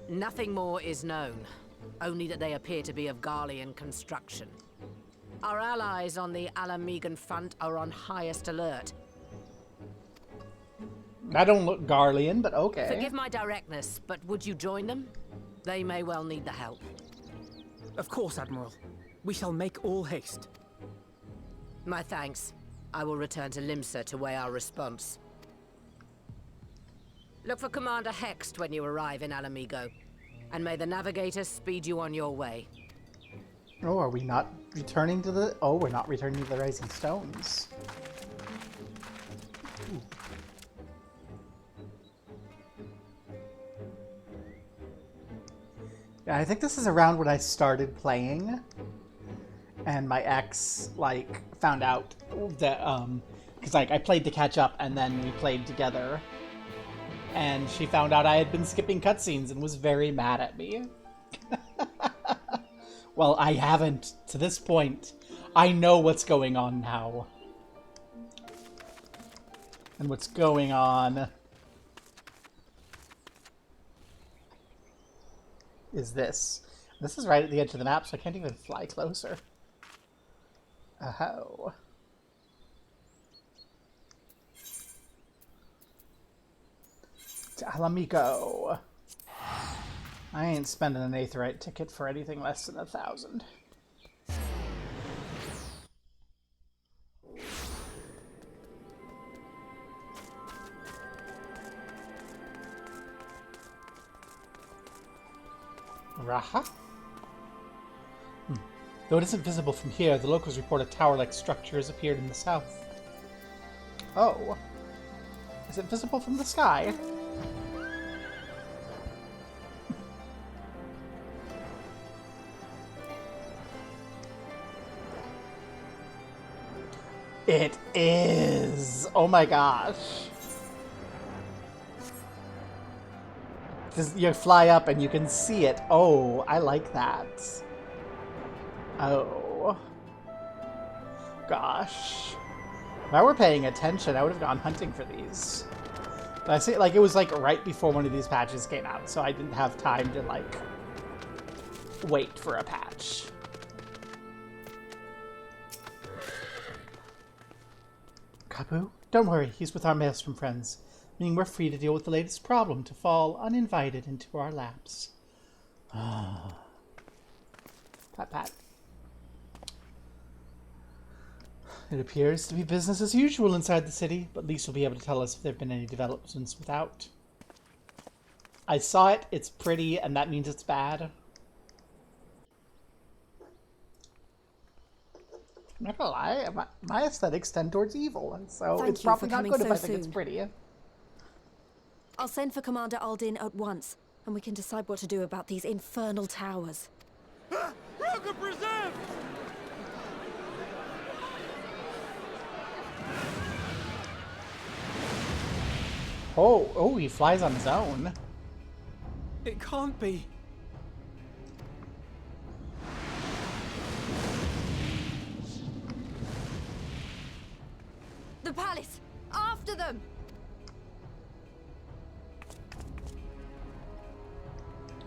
Nothing more is known, only that they appear to be of Garlean construction. Our allies on the Alamegan front are on highest alert.
I don't look Garlean, but okay.
Forgive my directness, but would you join them? They may well need the help.
Of course, Admiral. We shall make all haste.
My thanks. I will return to Limsa to weigh our response. Look for Commander Hext when you arrive in Alamigo, and may the Navigator speed you on your way.
Oh, are we not returning to the... Oh, we're not returning to the Rising Stones. Ooh. Yeah, I think this is around when I started playing, and my ex, like, found out that, because, like, I played to catch up, and then we played together, and she found out I had been skipping cutscenes and was very mad at me. Well, I haven't, to this point. I know what's going on now. And what's going on is this. This is right at the edge of the map, so I can't even fly closer. Oh. To Alamigo. I ain't spending an Aetheryte ticket for anything less than 1,000. Raha? Though it isn't visible from here, the locals report a tower-like structure has appeared in the south. Oh. Is it visible from the sky? It is! Oh my gosh. You fly up and you can see it. Oh, I like that. Oh. Gosh. If I were paying attention, I would have gone hunting for these. But I see, like, it was, like, right before one of these patches came out, so I didn't have time to, like, wait for a patch. Kapu? Don't worry, he's with our Maelstrom friends, meaning we're free to deal with the latest problem to fall uninvited into our laps. Pat, pat. It appears to be business as usual inside the city, but Lise will be able to tell us if there have been any developments without. I saw it, it's pretty, and that means it's bad. I'm not gonna lie, my aesthetics tend towards evil, and so it's probably not good if I think it's pretty.
I'll send for Commander Aldin at once, and we can decide what to do about these infernal towers.
Oh, he flies on his own.
It can't be.
The palace! After them!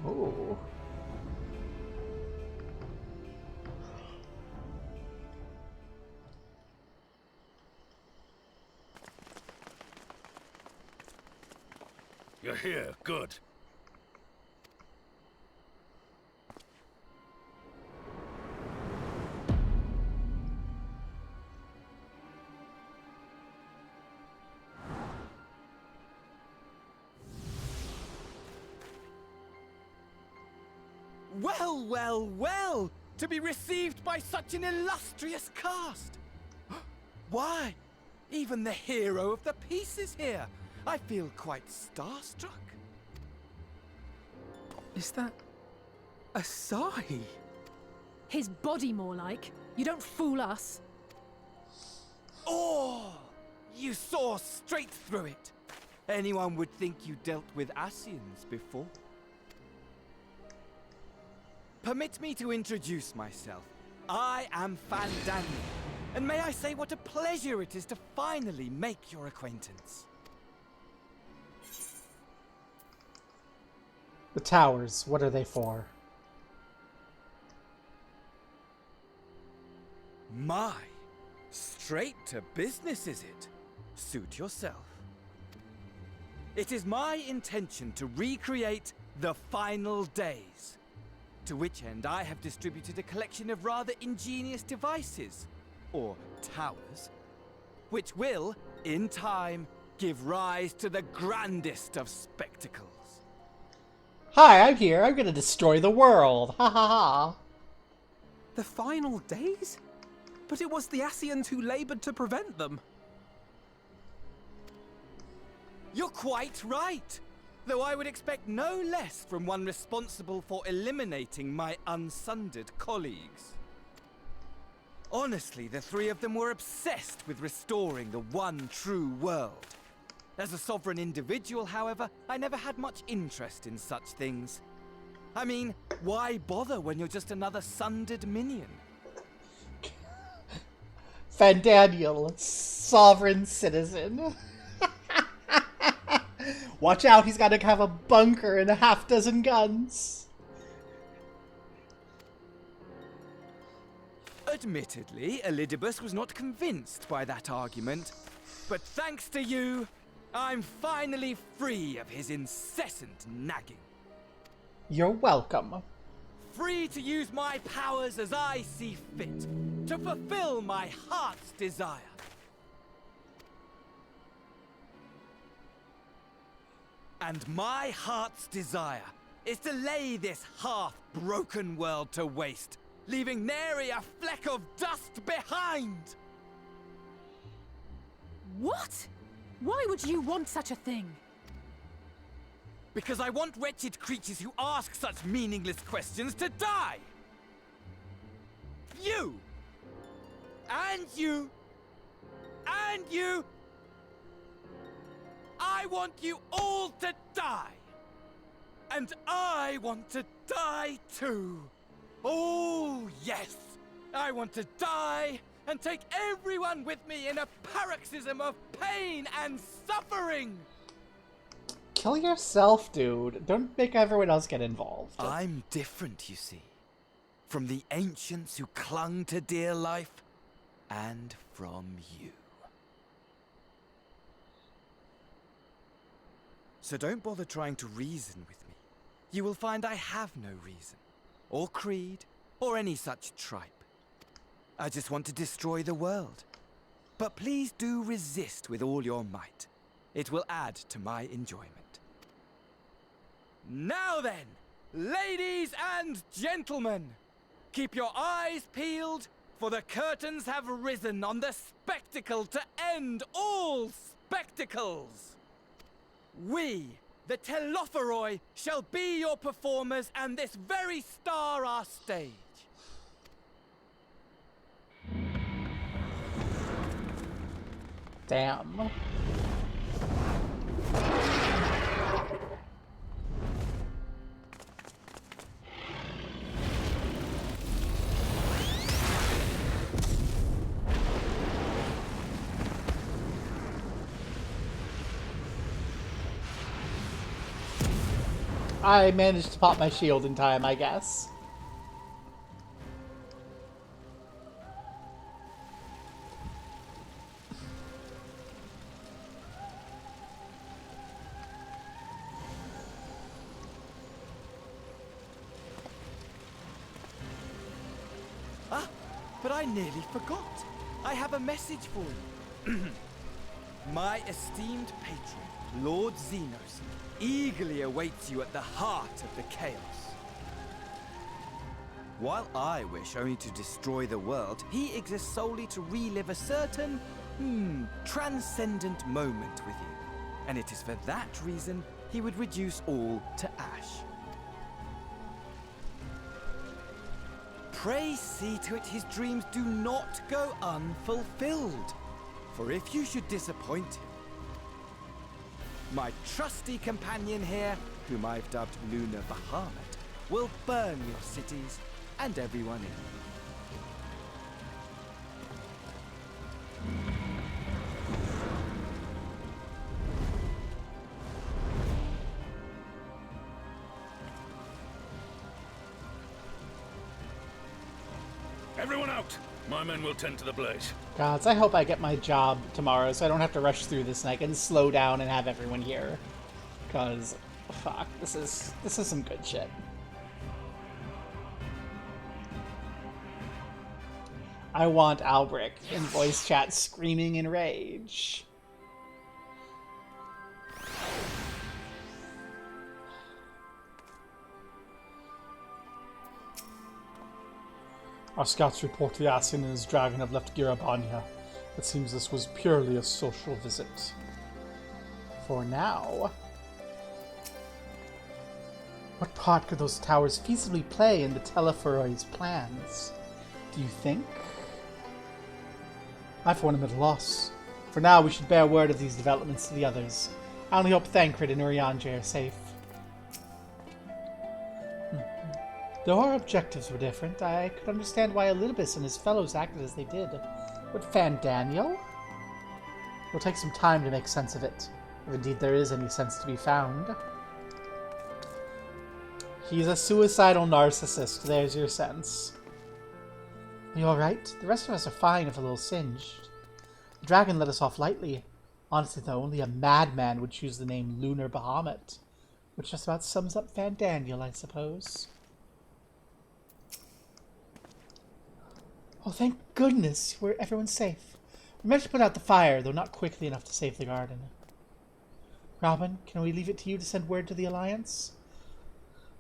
Ooh.
You're here. Good.
Well, well, well! To be received by such an illustrious cast! Why, even the hero of the piece is here! I feel quite starstruck. Is that a sigh?
His body, more like. You don't fool us.
Oh! You saw straight through it. Anyone would think you dealt with Asians before. Permit me to introduce myself. I am Fandango, and may I say what a pleasure it is to finally make your acquaintance.
The towers, what are they for?
My, straight to business is it? Suit yourself. It is my intention to recreate the final days. To which end I have distributed a collection of rather ingenious devices, or towers, which will, in time, give rise to the grandest of spectacles.
Hi, I'm here. I'm gonna destroy the world. Ha ha ha.
The final days? But it was the Asians who labored to prevent them. You're quite right. Though I would expect no less from one responsible for eliminating my unsundered colleagues. Honestly, the three of them were obsessed with restoring the one true world. As a sovereign individual, however, I never had much interest in such things. I mean, why bother when you're just another sundered minion?
Fandaniel, sovereign citizen. Watch out, he's gotta have a bunker and a half-dozen guns.
Admittedly, Elidibus was not convinced by that argument. But thanks to you, I'm finally free of his incessant nagging.
You're welcome.
Free to use my powers as I see fit, to fulfill my heart's desire. And my heart's desire is to lay this half-broken world to waste, leaving nary a fleck of dust behind!
What? Why would you want such a thing?
Because I want wretched creatures who ask such meaningless questions to die! You! And you! And you! I want you all to die! And I want to die too! Oh, yes! I want to die and take everyone with me in a paroxysm of pain and suffering!
Kill yourself, dude. Don't make everyone else get involved.
I'm different, you see. From the ancients who clung to dear life, and from you. So don't bother trying to reason with me. You will find I have no reason, or creed, or any such tripe. I just want to destroy the world. But please do resist with all your might. It will add to my enjoyment. Now then, ladies and gentlemen, keep your eyes peeled, for the curtains have risen on the spectacle to end all spectacles. We, the Telophoroi, shall be your performers, and this very star our stage.
Damn. I managed to pop my shield in time, I guess.
Ah, but I nearly forgot. I have a message for you. My esteemed patron, Lord Xenos, eagerly awaits you at the heart of the chaos. While I wish only to destroy the world, he exists solely to relive a certain, transcendent moment with you. And it is for that reason he would reduce all to ash. Pray see to it his dreams do not go unfulfilled. For if you should disappoint him, my trusty companion here, whom I've dubbed Lunar Bahamut, will burn your cities and everyone in them.
Everyone out! My men will tend to the blaze.
Gods, I hope I get my job tomorrow so I don't have to rush through this and I can slow down and have everyone here. Because, fuck, this is some good shit. I want Albric in voice chat screaming in rage.
Our scouts report the Asien and his dragon have left Girabanya. It seems this was purely a social visit.
For now.
What part could those towers feasibly play in the Telephoroid's plans? Do you think? I for one am at a loss.
For now, we should bear word of these developments to the others. I only hope Thancred and Urianger are safe.
Though our objectives were different, I could understand why Elidibus and his fellows acted as they did.
But Fandaniel?
It'll take some time to make sense of it, if indeed there is any sense to be found.
He's a suicidal narcissist, there's your sense.
Are you alright? The rest of us are fine if a little singed. The dragon let us off lightly. Honestly though, only a madman would choose the name Lunar Bahamut, which just about sums up Fandaniel, I suppose. Oh, thank goodness everyone's safe. We managed to put out the fire, though not quickly enough to save the garden. Robin, can we leave it to you to send word to the Alliance?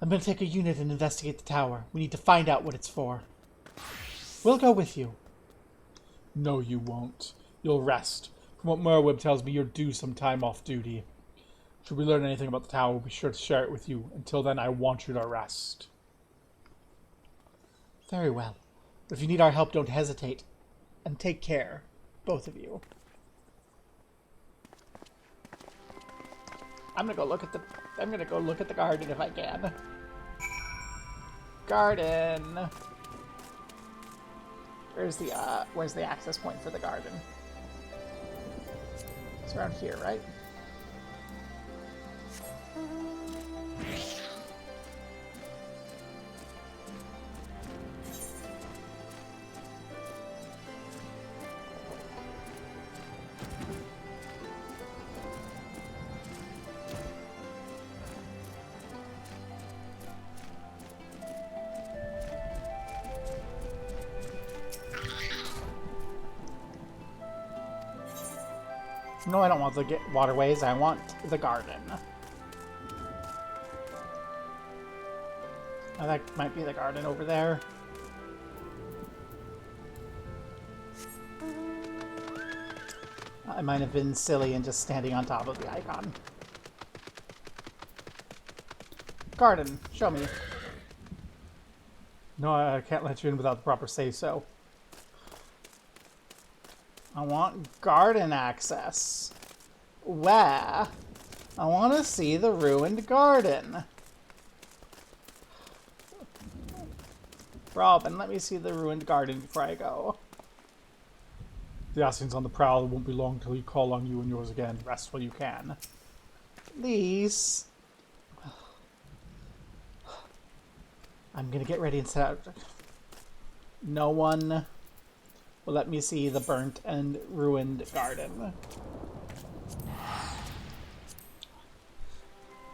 I'm going to take a unit and investigate the tower. We need to find out what it's for. We'll go with you. No, you won't. You'll rest. From what Merweb tells me, you're due some time off duty. Should we learn anything about the tower, we'll be sure to share it with you. Until then, I want you to rest.
Very well. If you need our help, don't hesitate. And take care, both of you. I'm gonna go look at the garden if I can. Garden. Where's the access point for the garden? It's around here, right? No, I don't want the waterways. I want the garden. Oh, that might be the garden over there. I might have been silly and just standing on top of the icon. Garden, show me.
No, I can't let you in without the proper say-so.
I want garden access. Where? I want to see the ruined garden. Robin, let me see the ruined garden before I go.
The Asien's on the prowl. It won't be long till he call on you and yours again. Rest while you can.
Please. I'm gonna get ready and set out. No one will let me see the burnt and ruined garden.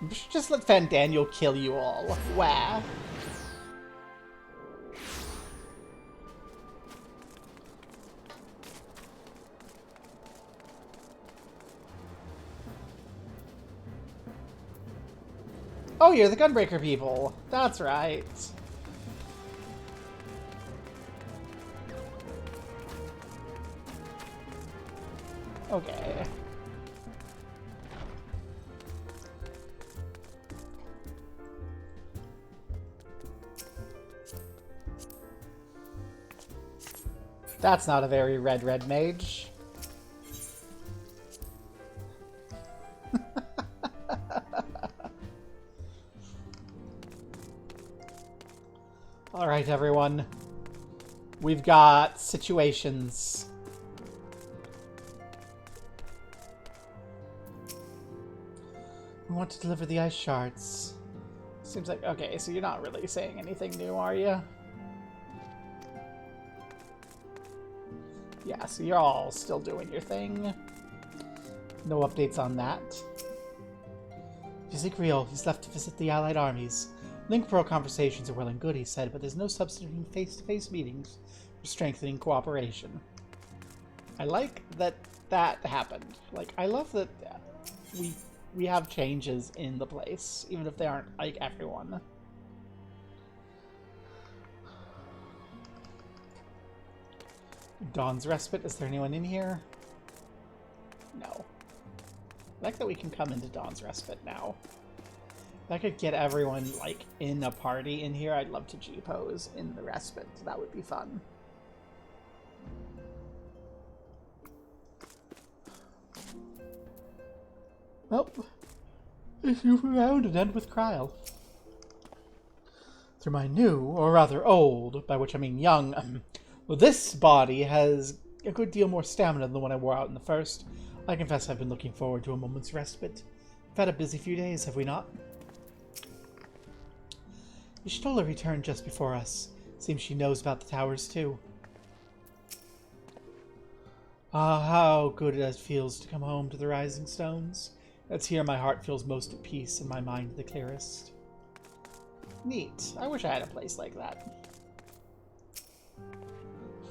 You should just let Daniel kill you all. Wah. Oh, you're the Gunbreaker people. That's right. Okay. That's not a very red mage. Alright, everyone. We've got situations. We want to deliver the ice shards. Seems like... Okay, so you're not really saying anything new, are you? Yeah, so you're all still doing your thing. No updates on that. Vizigriel, he's left to visit the allied armies. Link Pro conversations are well and good, he said, but there's no substituting face-to-face meetings for strengthening cooperation. I like that that happened. Like, I love that we have changes in the place, even if they aren't like everyone. Dawn's Respite. Is there anyone in here? No. I like that we can come into Dawn's Respite now. If I could get everyone, like, in a party in here, I'd love to G-pose in the Respite. That would be fun. Well, if you found an end with Kryl. Through my new, or rather old, by which I mean young, well, this body has a good deal more stamina than the one I wore out in the first. I confess I've been looking forward to a moment's respite. We've had a busy few days, have we not? Y'shtola returned just before us. Seems she knows about the towers, too. Ah, how good it feels to come home to the Rising Stones. It's here my heart feels most at peace and my mind the clearest. Neat. I wish I had a place like that.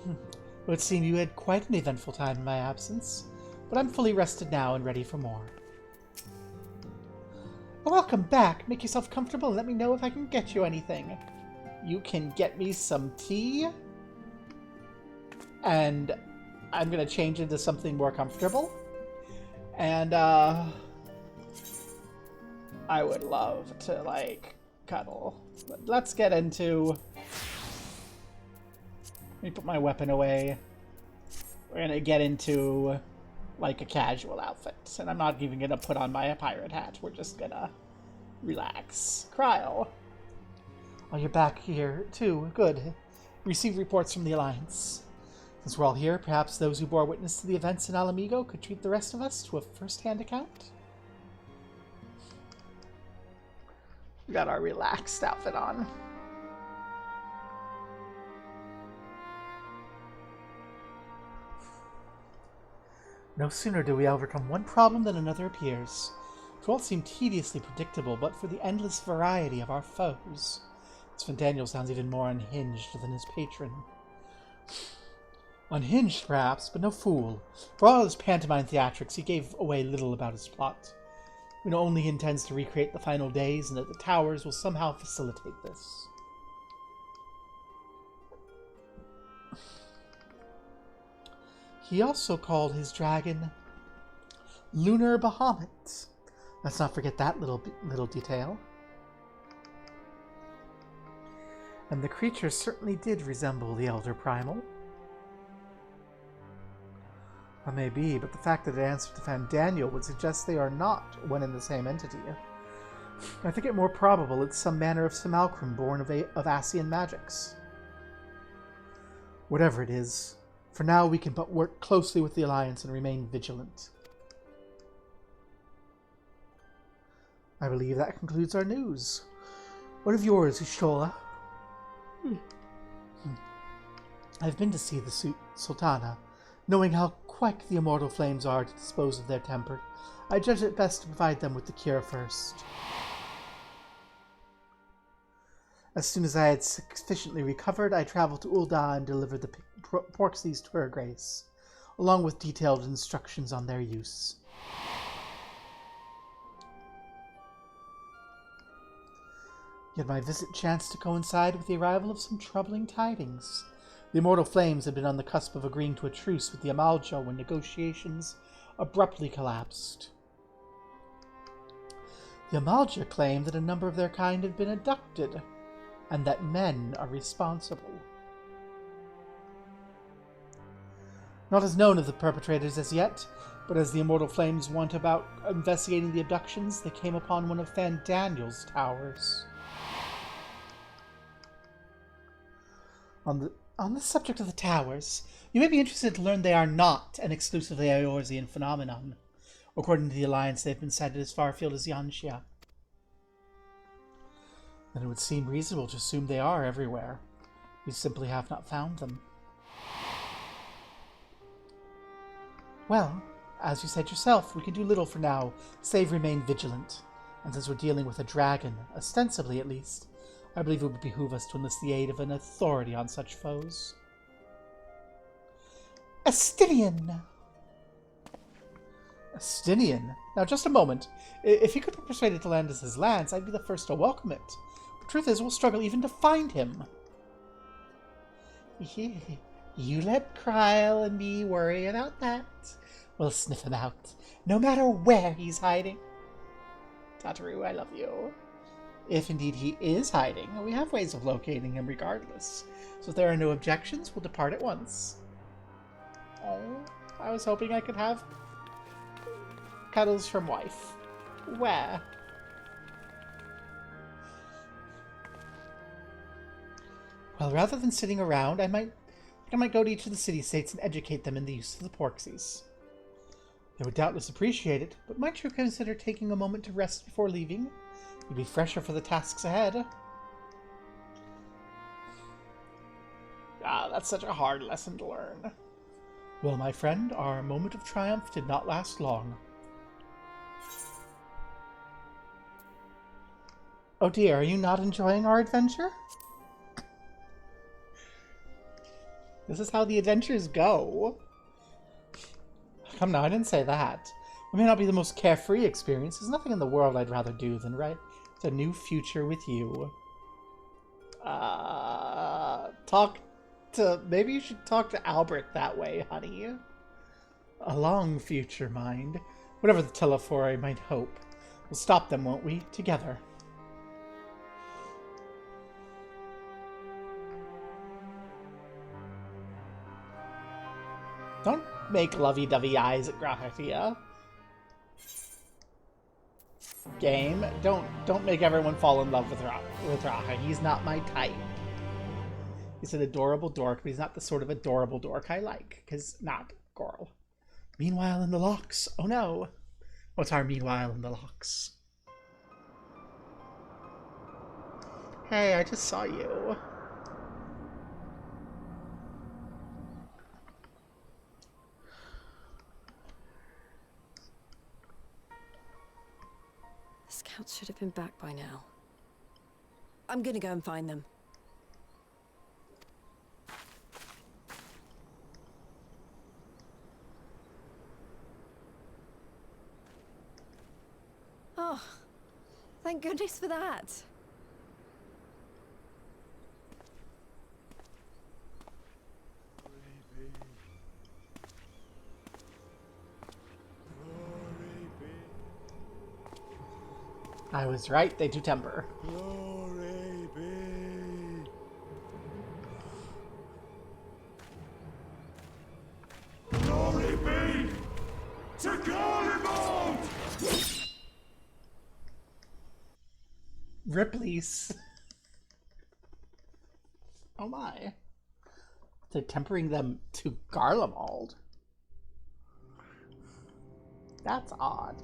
It would seem you had quite an eventful time in my absence, but I'm fully rested now and ready for more. Welcome back. Make yourself comfortable and let me know if I can get you anything. You can get me some tea, and I'm gonna change into something more comfortable. And I would love to, like, cuddle. But let's get into... Let me put my weapon away. We're gonna get into, like, a casual outfit. And I'm not even gonna put on my pirate hat. We're just gonna relax. Kryl. Oh, you're back here, too. Good. Receive reports from the Alliance. Since we're all here, perhaps those who bore witness to the events in Alamigo could treat the rest of us to a first-hand account? We got our relaxed outfit on. No sooner do we overcome one problem than another appears. It all seem tediously predictable, but for the endless variety of our foes. Daniel sounds even more unhinged than his patron. Unhinged, perhaps, but no fool. For all his pantomime theatrics, he gave away little about his plot. We know only he intends to recreate the final days, and that the towers will somehow facilitate this. He also called his dragon Lunar Bahamut. Let's not forget that little detail. And the creature certainly did resemble the Elder Primal. That may be, but the fact that it answered to Daniel would suggest they are not one and the same entity. I think it more probable it's some manner of simulacrum born of Asian magics. Whatever it is, for now we can but work closely with the Alliance and remain vigilant. I believe that concludes our news. What of yours, Y'shtola?
I've been to see the Sultana. Knowing how quick the immortal flames are to dispose of their temper, I judge it best to provide them with the cure first. As soon as I had sufficiently recovered, I traveled to Ul'dah and delivered the Porxies to her grace, along with detailed instructions on their use. Yet my visit chanced to coincide with the arrival of some troubling tidings. The immortal flames had been on the cusp of agreeing to a truce with the Amalja when negotiations abruptly collapsed. The Amalja claimed that a number of their kind had been abducted, and that men are responsible. Not as known of the perpetrators as yet, but as the immortal flames went about investigating the abductions, they came upon one of Fan Daniel's towers. On the subject of the towers, you may be interested to learn they are not an exclusively Eorzean phenomenon. According to the Alliance, they've been sighted as far afield as Yanxia. Then it would seem reasonable to assume they are everywhere. We simply have not found them. Well, as you said yourself, we can do little for now, save remain vigilant. And since we're dealing with a dragon, ostensibly at least, I believe it would behoove us to enlist the aid of an authority on such foes. Astinian! Astinian? Now, just a moment. If he could be persuaded to lend us his lance, I'd be the first to welcome it. The truth is, we'll struggle even to find him. You let Kryle and me worry about that. We'll sniff him out, no matter where he's hiding. Tataru, I love you. If indeed he is hiding, we have ways of locating him regardless. So if there are no objections, we'll depart at once. Oh, I was hoping I could have cuddles from wife. Where? Well, rather than sitting around, I might go to each of the city-states and educate them in the use of the Porxies. They would doubtless appreciate it, but might you consider taking a moment to rest before leaving? You'd be fresher for the tasks ahead. Ah, that's such a hard lesson to learn. Well, my friend, our moment of triumph did not last long. Oh dear, are you not enjoying our adventure? This is how the adventures go. Come now, I didn't say that. It may not be the most carefree experience. There's nothing in the world I'd rather do than write a new future with you. Maybe you should talk to Albert that way, honey. A long future, mind. Whatever the Telephori might hope. We'll stop them, won't we? Together. Don't make lovey-dovey eyes at Grahatia. Game, don't make everyone fall in love with Raha. He's not my type. He's an adorable dork, but he's not the sort of adorable dork I like, because not girl. Meanwhile in the locks. Oh no. What's our meanwhile in the locks? Hey, I just saw you.
The scouts should have been back by now. I'm gonna go and find them. Oh, thank goodness for that.
I was right, they do temper.
Glory be. Glory be to Garibald!
Ripley's. Oh my. They're tempering them to Garlemald. That's odd.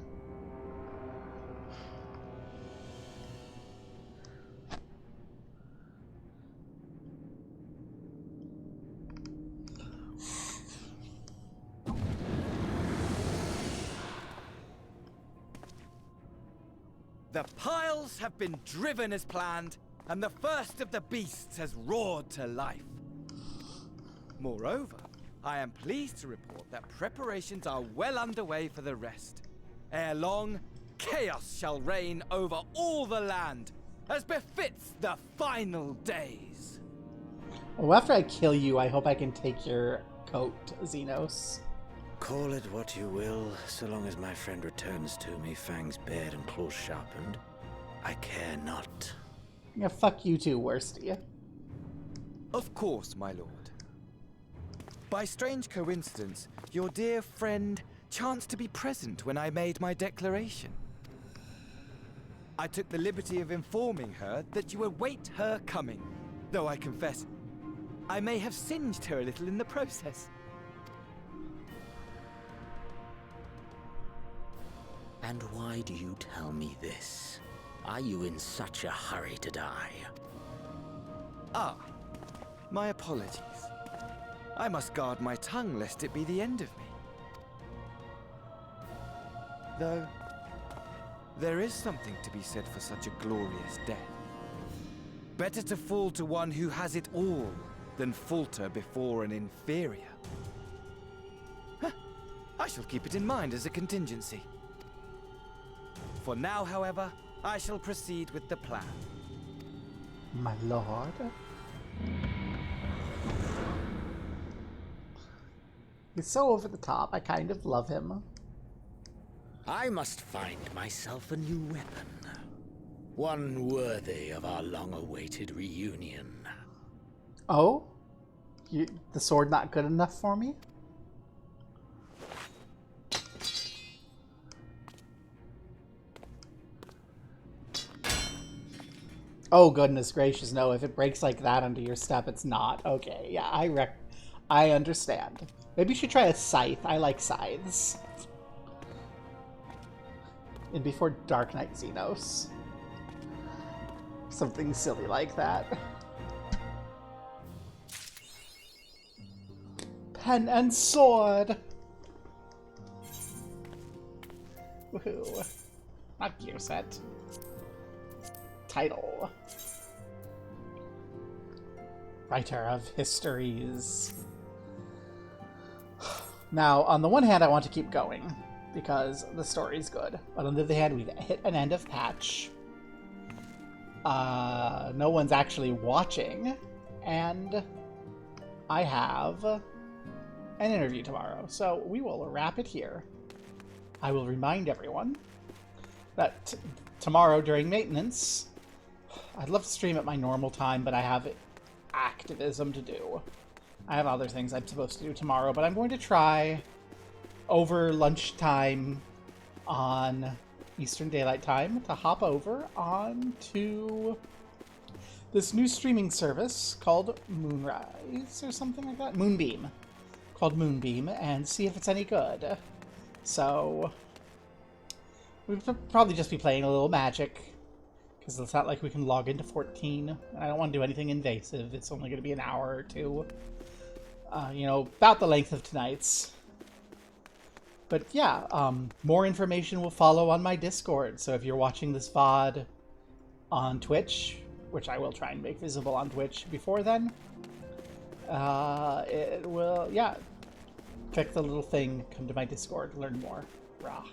The piles have been driven as planned, and the first of the beasts has roared to life. Moreover, I am pleased to report that preparations are well underway for the rest. Ere long, chaos shall reign over all the land, as befits the final days.
Well, after I kill you, I hope I can take your coat, Xenos.
Call it what you will, so long as my friend returns to me, fangs bared and claws sharpened. I care not.
Yeah, fuck you too, Worsty.
Of course, my lord. By strange coincidence, your dear friend chanced to be present when I made my declaration. I took the liberty of informing her that you await her coming, though I confess, I may have singed her a little in the process.
And why do you tell me this? Are you in such a hurry to die?
Ah, my apologies. I must guard my tongue lest it be the end of me. Though, there is something to be said for such a glorious death. Better to fall to one who has it all than falter before an inferior. I shall keep it in mind as a contingency. For now, however, I shall proceed with the plan.
My lord? He's so over the top, I kind of love him.
I must find myself a new weapon. One worthy of our long-awaited reunion.
Oh? The sword not good enough for me? Oh, goodness gracious, no. If it breaks like that under your step, it's not. Okay, yeah, I understand. Maybe you should try a scythe. I like scythes. And before Dark Knight Xenos. Something silly like that. Pen and sword! Woohoo. Not gear set. Title. Writer of histories. Now, on the one hand, I want to keep going, because the story's good. But on the other hand, we've hit an end of patch. No one's actually watching, and I have an interview tomorrow. So we will wrap it here. I will remind everyone that tomorrow during maintenance, I'd love to stream at my normal time, but I have activism to do. I have other things I'm supposed to do tomorrow, but I'm going to try over lunchtime on Eastern Daylight Time to hop over onto this new streaming service called Moonrise or something like that. Moonbeam. Called Moonbeam, and see if it's any good. So we'll probably just be playing a little Magic, because it's not like we can log into 14. I don't want to do anything invasive. It's only going to be an hour or two. You know, about the length of tonight's. But yeah, more information will follow on my Discord. So if you're watching this VOD on Twitch, which I will try and make visible on Twitch before then, it will, yeah, click the little thing, come to my Discord, learn more. Rah.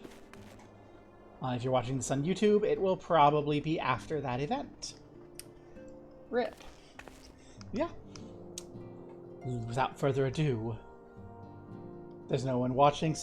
If you're watching this on YouTube, it will probably be after that event. RIP. Yeah. Without further ado, there's no one watching.